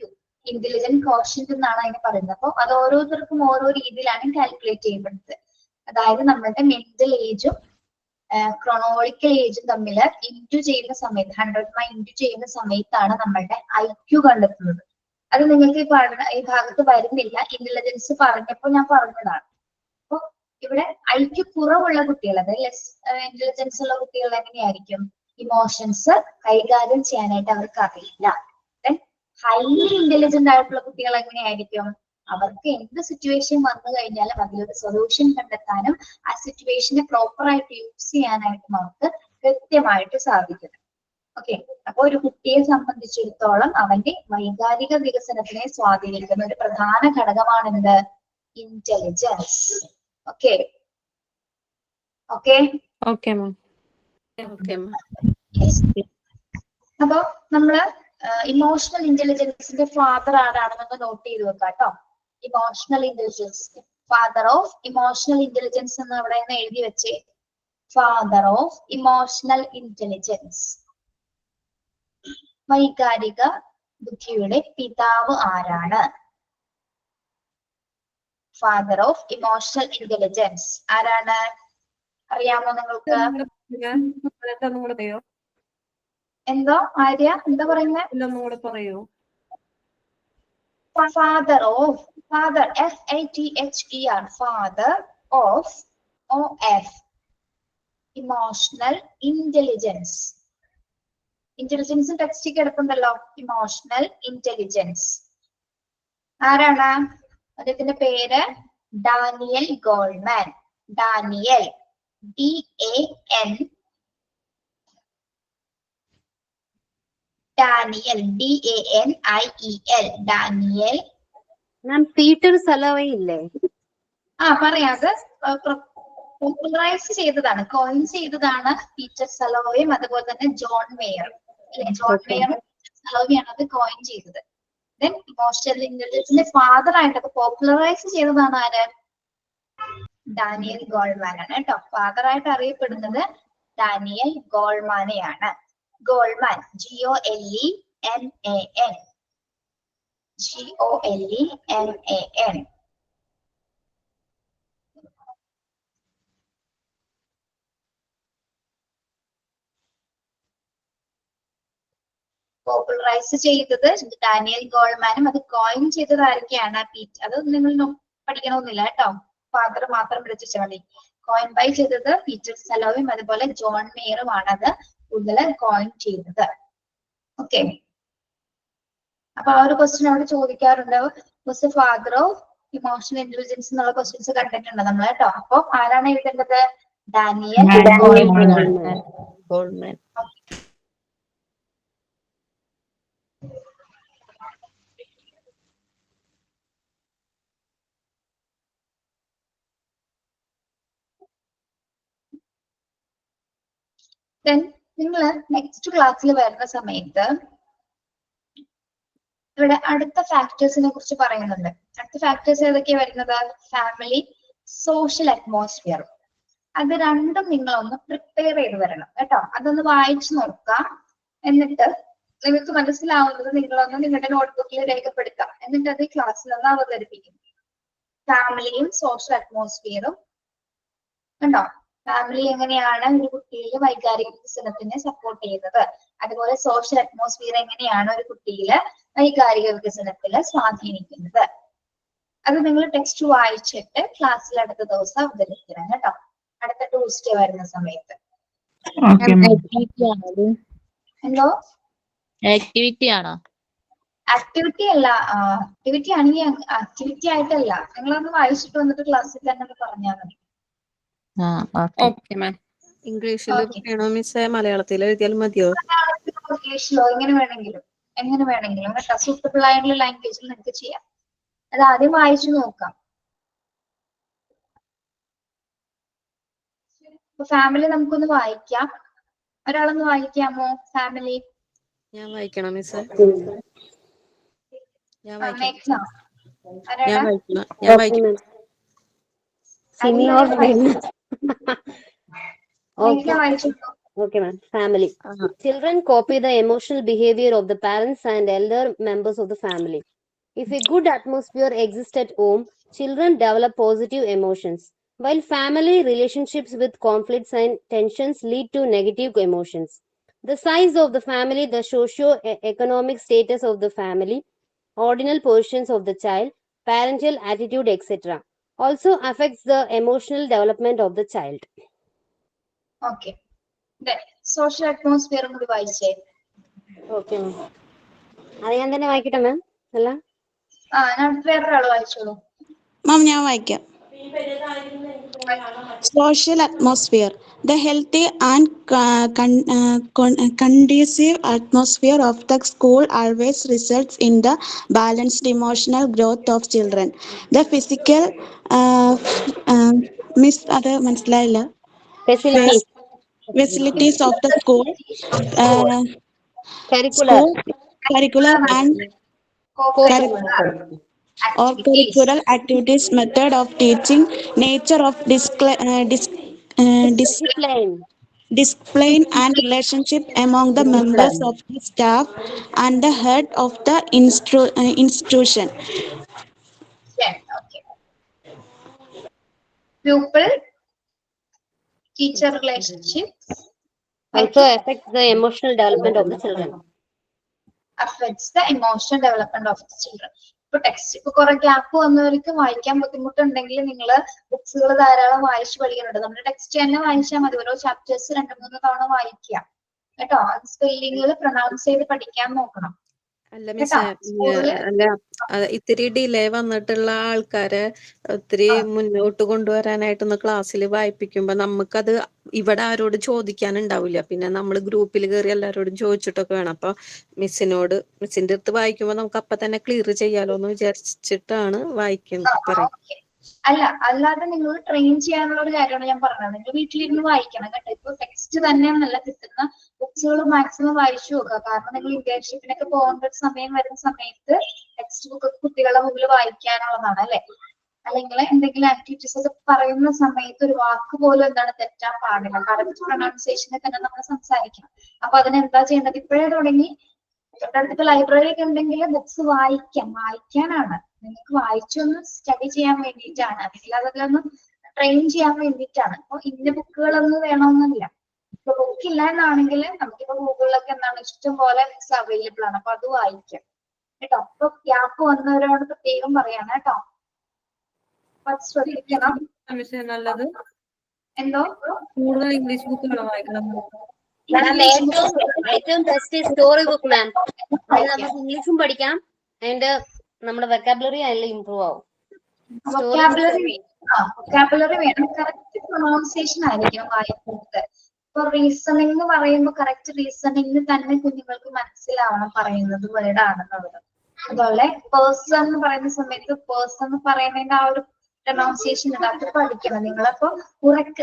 ഇന്റലിജന്റ് കോഷ്യന്റ് എന്നാണ് അതിന് പറയുന്നത്. അപ്പൊ അത് ഓരോരുത്തർക്കും ഓരോ രീതിയിലാണ് കാൽക്കുലേറ്റ് ചെയ്യപ്പെടുന്നത്. അതായത് നമ്മളുടെ മെന്റൽ ഏജും ക്രോണോളിക്കൽ ഏജും തമ്മിൽ ഇൻറ്റു ചെയ്യുന്ന സമയത്ത് 100 ഇൻറ്റു ചെയ്യുന്ന സമയത്താണ് നമ്മളുടെ IQ കണ്ടെത്തുന്നത്. അത് നിങ്ങൾക്ക് ഈ ഭാഗത്ത് വരുന്നില്ല. ഇന്റലിജൻസ് പറഞ്ഞപ്പോൾ ഞാൻ പറഞ്ഞതാണ്. അപ്പൊ ഇവിടെ IQ കുറവുള്ള കുട്ടികൾ, അതായത് ലെസ് ഇന്റലിജൻസ് ഉള്ള കുട്ടികൾ എങ്ങനെയായിരിക്കും? ഇമോഷൻസ് കൈകാര്യം ചെയ്യാനായിട്ട് അവർക്ക് അറിയില്ല. ഹൈലി ഇന്റലിജന്റ് ആയിട്ടുള്ള കുട്ടികൾ എങ്ങനെയായിരിക്കും? അവർക്ക് എന്ത് സിറ്റുവേഷൻ വന്നു കഴിഞ്ഞാലും അതിലൊരു സൊല്യൂഷൻ കണ്ടെത്താനും ആ സിറ്റുവേഷനെ പ്രോപ്പർ ആയിട്ട് യൂസ് ചെയ്യാനായിട്ടും അവർക്ക് കൃത്യമായിട്ട് സാധിക്കും. ഓക്കെ, അപ്പൊ ഒരു കുട്ടിയെ സംബന്ധിച്ചിടത്തോളം അവന്റെ വൈകാരിക വികസനത്തിനെ സ്വാധീനിക്കുന്ന ഒരു പ്രധാന ഘടകമാണ് എന്ത്? Intelligence. Okay okay okay ma'am. അപ്പൊ നമ്മള് ഇമോഷണൽ ഇന്റലിജൻസിന്റെ ഫാദർ ആരാണെന്നൊക്കെ നോട്ട് ചെയ്ത് വെക്കാം കേട്ടോ. Emotional intelligence, father of emotional intelligence എന്ന് അവിടെ നിന്ന് എഴുതി വെച്ചേ. ഫാദർ ഓഫ് ഇമോഷണൽ ഇന്റലിജൻസ്, വൈകാരിക ബുദ്ധിയുടെ പിതാവ് ആരാണ്? ഫാദർ ഓഫ് ഇമോഷണൽ ഇന്റലിജൻസ് ആരാണ്? അറിയാമോ നിങ്ങൾക്ക്? എന്തോ ആര്യ എന്താ പറയുന്നത്? പറയൂ. Father of, father FATHER, father of OF emotional intelligence. Intelligence text കിടപ്പുണ്ടല്ലോ. ഇമോഷണൽ ഇന്റലിജൻസ് ആരാണ്? അദ്ദേഹത്തിന്റെ പേര് Daniel Goleman. Daniel, DAN Daniel, DANIEL, Daniel. Ma'am Peter Salovey ഇല്ലേ? പറയാം. അത് പോപ്പുലറൈസ് ചെയ്തതാണ്, കോയിൻ ചെയ്തതാണ് പീറ്റർ സലോവയും അതുപോലെ തന്നെ ജോൺ മേയറും. അല്ലെ, ജോൺ മേയറും സലോവയാണ് അത് കോയിൻ ചെയ്തത്. ദെൻ ഇമോഷണൽ ഇന്റലിജൻസിന്റെ ഫാദർ ആയിട്ടൊക്കെ പോപ്പുലറൈസ് ചെയ്തതാണ് ആര്? ഡാനിയൽ ഗോൾമാൻ ആണ് കേട്ടോ. ഫാദർ ആയിട്ട് അറിയപ്പെടുന്നത് ഡാനിയൽ ഗോൾമാനെയാണ്. Goleman, GOLEMAN, GOLEMAN. പോപ്പുലറൈസ് ചെയ്തത് ഡാനിയൽ ഗോൾമാനും അത് കോയിൻ ചെയ്തത് ആരൊക്കെയാണ്? അത് നിങ്ങൾ പഠിക്കണമെന്നില്ല കേട്ടോ, ഫാദർ മാത്രം പഠിച്ചാൽ മതി. കോയിൻ ബൈ ചെയ്തത് പീറ്റർ സലോവയും അതുപോലെ ജോൺ മേയറുമാണ് അത് കൂടുതൽ കോയിൻ ചെയ്തത്. ഓക്കെ, അപ്പൊ ആ ഒരു ക്വസ്റ്റ്യൻ അവിടെ ചോദിക്കാറുണ്ട്. Was the father of emotional intelligence എന്നുള്ള ക്വസ്റ്റ്യൻസ് കണ്ടിട്ടുണ്ട് നമ്മൾ കേട്ടോ. അപ്പൊ ആരാണ് എഴുതേണ്ടത്? Daniel Goleman. നിങ്ങൾ നെക്സ്റ്റ് ക്ലാസ്സിൽ വരുന്ന സമയത്ത് ഇവിടെ അടുത്ത ഫാക്ടേഴ്സിനെ കുറിച്ച് പറയുന്നുണ്ട്. അടുത്ത ഫാക്ടേഴ്സ് ഏതൊക്കെയാ വരുന്നത്? Family, social atmosphere. അത് രണ്ടും നിങ്ങളൊന്ന് പ്രിപ്പയർ ചെയ്ത് വരണം കേട്ടോ. അതൊന്ന് വായിച്ചു നോക്കുക. എന്നിട്ട് നിങ്ങൾക്ക് മനസ്സിലാവുന്നത് നിങ്ങളൊന്ന് നിങ്ങളുടെ നോട്ട്ബുക്കിൽ രേഖപ്പെടുത്താം. എന്നിട്ട് അത് ക്ലാസ്സിലൊന്ന് അവതരിപ്പിക്കും. ഫാമിലിയും സോഷ്യൽ അറ്റ്മോസ്ഫിയറും കണ്ടോ? ഫാമിലി എങ്ങനെയാണ് ഒരു കുട്ടിയിലെ വൈകാരിക വികസനത്തിനെ സപ്പോർട്ട് ചെയ്യുന്നത്, അതുപോലെ സോഷ്യൽ അറ്റ്മോസ്ഫിയർ എങ്ങനെയാണ് ഒരു കുട്ടിയിലെ വൈകാരിക വികസനത്തിൽ സ്വാധീനിക്കുന്നത്. അത് നിങ്ങൾ ടെക്സ്റ്റ് വായിച്ചിട്ട് ക്ലാസ്സിൽ അടുത്ത ദിവസം അവതരിപ്പിക്കണം കേട്ടോ, അടുത്ത ട്യൂസ്ഡേ വരുന്ന സമയത്ത്. എന്തോ ആക്ടിവിറ്റി ആണോ? ആക്ടിവിറ്റി അല്ല, ആക്ടിവിറ്റി ആണെങ്കിൽ ആക്ടിവിറ്റി ആയിട്ടല്ല. നിങ്ങളൊന്ന് വായിച്ചിട്ട് വന്നിട്ട് ക്ലാസ്സിൽ തന്നെ പറഞ്ഞാൽ മതി. ഇംഗ്ലീഷിൽ വേണോ മിസ്സേ? മലയാളത്തിൽ എഴുതിയാലും മതിയോ? ഇംഗ്ലീഷിലോ എങ്ങനെ വേണമെങ്കിലും കേട്ടോ. സൂട്ടബിൾ ആയിട്ടുള്ള ലാംഗ്വേജിൽ നിങ്ങൾക്ക് ചെയ്യാം. അത് ആദ്യം വായിച്ചു നോക്കാം. ഫാമിലി നമുക്കൊന്ന് വായിക്കാം. ഒരാളൊന്ന് വായിക്കാമോ? ഫാമിലി ഞാൻ വായിക്കണം മിസ്സേ? ഞാൻ വായിക്കണം. Simi or Okay, ma'am. Family. Children copy the emotional behavior of the parents and elder members of the family. If a good atmosphere exists at home, children develop positive emotions, while family relationships with conflicts and tensions lead to negative emotions. The size of the family, the socio-economic status of the family, ordinal positions of the child, parental attitude, etc. also affects the emotional development of the child. Okay. Social atmosphere കൂടി വായിച്ചേ. Okay ma'am. അത് ഞാൻ തന്നെ വായിക്കട്ടെ മാം? അല്ല, ഞാൻ വേറൊരാൾ വായിച്ചോളൂ. മാം ഞാൻ വായിക്കാം. Social atmosphere. The healthy and conducive atmosphere of the school always results in the balanced emotional growth of children. The physical facilities of the school, curricular and co-curricular activities, method of teaching, nature of discipline and relationship among the members of the staff and the head of the institution. Okay. Pupil teacher relationships also affects the emotional development of the children. Affects the emotional development of the children. ഇപ്പൊ text ഇപ്പൊ കുറെ gap വന്നവർക്ക് വായിക്കാൻ ബുദ്ധിമുട്ടുണ്ടെങ്കിൽ നിങ്ങൾ ബുക്സുകൾ ധാരാളം വായിച്ചു പഠിക്കുന്നുണ്ട്. നമ്മുടെ ടെക്സ്റ്റ് തന്നെ വായിച്ചാൽ മതി. ഓരോ ചാപ്റ്റേഴ്സ് 2-3 തവണ വായിക്കാം കേട്ടോ. സ്പെല്ലിങ്ങുകൾ പ്രൊനൗൺസ് ചെയ്ത് പഠിക്കാൻ നോക്കണം. അല്ല മിസ്സേ, അല്ല ഇത്തിരി ഡിലേ വന്നിട്ടുള്ള ആൾക്കാരെ ഒത്തിരി മുന്നോട്ട് കൊണ്ടുവരാനായിട്ടൊന്ന് ക്ലാസ്സിൽ വായിപ്പിക്കുമ്പോ നമുക്കത് ഇവിടെ ആരോട് ചോദിക്കാനുണ്ടാവില്ല. പിന്നെ നമ്മൾ ഗ്രൂപ്പിൽ കയറി എല്ലാവരോടും ചോദിച്ചിട്ടൊക്കെ വേണം. അപ്പൊ മിസ്സിന്റെ അടുത്ത് വായിക്കുമ്പോ നമുക്ക് അപ്പൊ തന്നെ ക്ലിയർ ചെയ്യാലോ എന്ന് വിചാരിച്ചിട്ടാണ് പറയുന്നത്. അല്ല, അല്ലാതെ നിങ്ങൾ ട്രെയിൻ ചെയ്യാനുള്ള ഒരു കാര്യമാണ് ഞാൻ പറഞ്ഞത്. നിങ്ങൾ വീട്ടിലിരുന്ന് വായിക്കണം കേട്ടോ. ഇപ്പൊ ടെക്സ്റ്റ് തന്നെയാണല്ല, കിട്ടുന്ന ബുക്സുകൾ മാക്സിമം വായിച്ചു നോക്കുക. കാരണം നിങ്ങൾ ഇന്റേൺഷിപ്പിനൊക്കെ പോകേണ്ട ഒരു സമയം വരുന്ന സമയത്ത് ടെക്സ്റ്റ് ബുക്ക് കുട്ടികളുടെ മുമ്പിൽ വായിക്കാനുള്ളതാണ് അല്ലെ. അല്ലെങ്കിൽ എന്തെങ്കിലും ആക്ടിവിറ്റീസ് ഒക്കെ പറയുന്ന സമയത്ത് ഒരു വാക്ക് പോലും തെറ്റാൻ പാടില്ല. കറക്റ്റ് പ്രൊനൗൺസിയേഷനെ തന്നെ നമ്മൾ സംസാരിക്കണം. അപ്പൊ അതിനെന്താ ചെയ്യേണ്ടത്? ഇപ്പോഴേ തുടങ്ങി തൊട്ടടുത്ത് ലൈബ്രറി ഒക്കെ ഉണ്ടെങ്കിൽ ബുക്സ് വായിക്കാനാണ്. നിങ്ങൾക്ക് വായിച്ചൊന്ന് സ്റ്റഡി ചെയ്യാൻ വേണ്ടിയിട്ടാണ്, അല്ലെങ്കിൽ അതൊക്കെ ഒന്ന് ട്രെയിൻ ചെയ്യാൻ വേണ്ടിയിട്ടാണ്. അപ്പൊ ഇന്ന ബുക്കുകളൊന്നും വേണമെന്നില്ല. ഇപ്പൊ ബുക്കില്ല എന്നാണെങ്കിൽ നമുക്കിപ്പോ ഗൂഗിളിലൊക്കെ ഇഷ്ടം പോലെ ബുക്സ് അവൈലബിൾ ആണ്. അപ്പൊ അത് വായിക്കാം കേട്ടോ. അപ്പൊ ഗ്യാപ്പ് വന്നവരോട് പ്രത്യേകം പറയാണ് കേട്ടോ. അപ്പൊ ശ്രദ്ധിക്കണം. നല്ലത് എന്തോ കൂടുതൽ ഇംഗ്ലീഷ് ബുക്കുകൾ വായിക്കണം. ഏറ്റവും ബെസ്റ്റ് സ്റ്റോറി ബുക്ക് മാം. നമുക്ക് ഇംഗ്ലീഷും പഠിക്കാം, അതിന്റെ നമ്മുടെ വെക്കാബുലറി അതിൽ ഇംപ്രൂവ് ആവും. വൊക്കാബുലറി വേണം. കറക്റ്റ് പ്രൊനൗൺസിയേഷൻ ആയിരിക്കണം വായിക്കുന്നത്. ഇപ്പൊ റീസണിംഗ് എന്ന് പറയുമ്പോൾ കറക്റ്റ് റീസണിംഗ് തന്നെ കുഞ്ഞുങ്ങൾക്ക് മനസ്സിലാവണം പറയുന്നത് വേർഡ് ആണെന്നുള്ളത്. അതുപോലെ പേഴ്സൺ എന്ന് പറയുന്ന സമയത്ത് പേഴ്സൺ എന്ന് പറയുന്നതിന്റെ ആ ഒരു പ്രൊനൗൺസിയേഷൻ ഉണ്ട്, അത് പഠിക്കണം. നിങ്ങളപ്പോ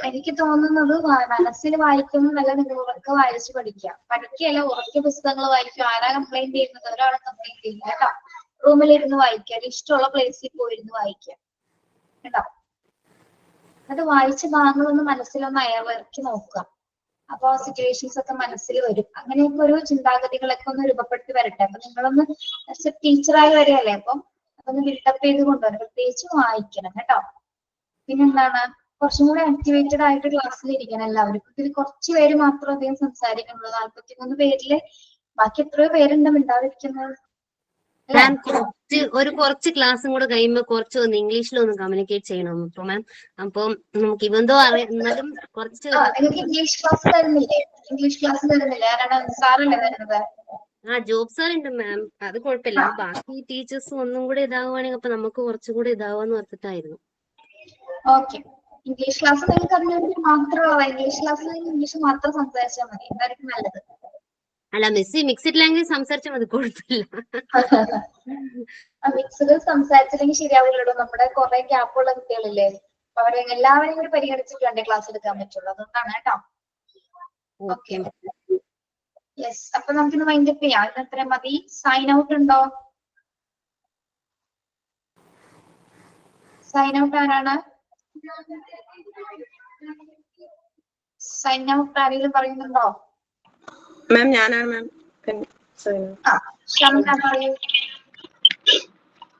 എനിക്ക് തോന്നുന്നത് മനസ്സിൽ വായിക്കുന്നതല്ല, നിങ്ങൾ ഉറക്കെ വായിച്ച് പഠിക്കുകയല്ല, ഉറക്കെ പുസ്തകങ്ങൾ വായിക്കുക. ആരാ കംപ്ലൈന്റ് ചെയ്യുന്നത്? ഒരാളെ കംപ്ലൈന്റ് ചെയ്യില്ല കേട്ടോ. റൂമിലിരുന്ന് വായിക്കുക, ഇഷ്ടമുള്ള പ്ലേസിൽ പോയിരുന്ന് വായിക്കുക കേട്ടോ. അത് വായിച്ച ഭാഗങ്ങളൊന്ന് മനസ്സിലൊന്ന് അയവിറക്കി നോക്കുക. അപ്പൊ സിറ്റുവേഷൻസ് ഒക്കെ മനസ്സിൽ വരും. അങ്ങനെയൊക്കെ ഒരു ചിന്താഗതികളൊക്കെ ഒന്ന് രൂപപ്പെടുത്തി വരട്ടെ. അപ്പൊ നിങ്ങളൊന്ന് ടീച്ചറായി വരികയല്ലേ, അപ്പം അതൊന്ന് ബിൽഡപ്പ് ചെയ്ത് കൊണ്ടുവരണം. പ്രത്യേകിച്ച് വായിക്കണം കേട്ടോ. പിന്നെന്താണ്, കുറച്ചും കൂടി ആക്ടിവേറ്റഡ് ആയിട്ട് ക്ലാസ്സിൽ ഇരിക്കണം എല്ലാവരും. ഇതിൽ കുറച്ച് പേര് മാത്രം അധികം സംസാരിക്കുന്നുള്ളൂ. 43 പേരില് ബാക്കി എത്രയോ പേരുണ്ട് മിണ്ടാതിരിക്കുന്നത്. മാം കുറച്ച് ക്ലാസ്സും കൂടെ കഴിയുമ്പോൾ കുറച്ച് ഒന്ന് ഇംഗ്ലീഷിലൊന്ന് കമ്മ്യൂണിക്കേറ്റ് ചെയ്യണം അപ്പൊ മാം. അപ്പം നമുക്ക് ഇവന്തോ എന്നാലും കുറച്ച് ഇംഗ്ലീഷ് ക്ലാസ് തരുന്നില്ലേ? ഇംഗ്ലീഷ് ക്ലാസ് തരുന്നില്ല? ആരാണ്? സാറല്ലേ തരുന്നത്? ജോബ് സാർ ഉണ്ട് മാം. അത് കുഴപ്പമില്ല. ബാക്കി ടീച്ചേഴ്സ് ഒന്നും കൂടെ ഇതാവുകയാണെങ്കിൽ അപ്പൊ നമുക്ക് കുറച്ചും കൂടെ ഇതാവാന്ന് ഓർത്തിട്ടായിരുന്നു. ഓക്കെ, ഇംഗ്ലീഷ് ക്ലാസ് നിങ്ങൾക്ക് അറിഞ്ഞെങ്കിൽ മാത്രമല്ല, ഇംഗ്ലീഷ് ക്ലാസ്സിൽ ഇംഗ്ലീഷ് മാത്രം സംസാരിച്ചാൽ മതി. എന്തായിരിക്കും നല്ലത്? അല്ല മിക്സഡ് ലാംഗ്വേജ് സംസാരിച്ചാൽ മതി, കുഴപ്പമില്ല. മിക്സ്ഡ് സംസാരിച്ചില്ലെങ്കിൽ ശരിയാവില്ലല്ലോ. നമ്മുടെ കുറെ ഗ്യാപ്പുള്ള കുട്ടികളില്ലേ, അവരെ എല്ലാവരെയും കൂടി പരിഗണിച്ചിട്ട് വേണ്ടേ ക്ലാസ് എടുക്കാൻ പറ്റുള്ളൂ. അതുകൊണ്ടാണ് കേട്ടോ. Okay, yes. അപ്പൊ നമുക്കിന്ന് വൈൻഡപ്പ് ചെയ്യാം. ഇന്ന് എത്ര മതി? സൈൻ ഔട്ട് ഉണ്ടോ? സൈൻ ഔട്ട് ആരാണ്? സൈൻ ഔട്ട് ആരെങ്കിലും പറയുന്നുണ്ടോ? മാം ഞാനാണ് മാം.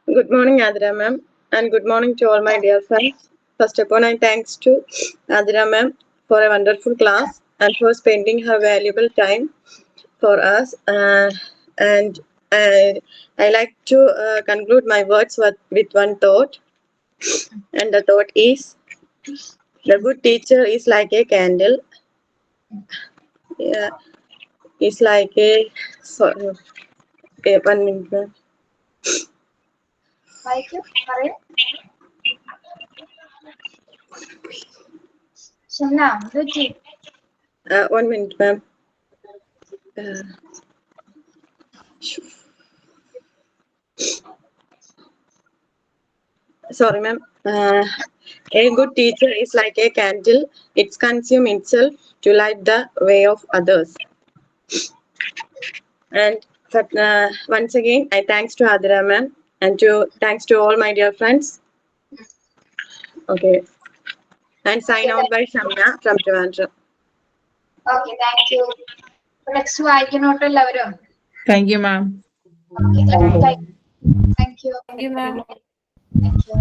Good morning, Adira ma'am, and good morning to all my dear friends. First of all, I thanks to Adira ma'am for a wonderful class and for spending her valuable time for us. And I like to conclude my words with one thought, and the thought is: the good teacher is like a candle. It's like a 1 minute. Shana, 1 minute, ma'am. Sorry, ma'am. A good teacher is like a candle. It consumes itself to light the way of others. And once again, I thanks to Adira ma'am and thanks to all my dear friends. Okay. And sign out by Shamya from Trivandrum. Okay, thank you. Next വായിക്കണോട്ടോ എല്ലാവരും. Thank you, ma'am. Okay, thank you. Thank you, ma'am. Thank you.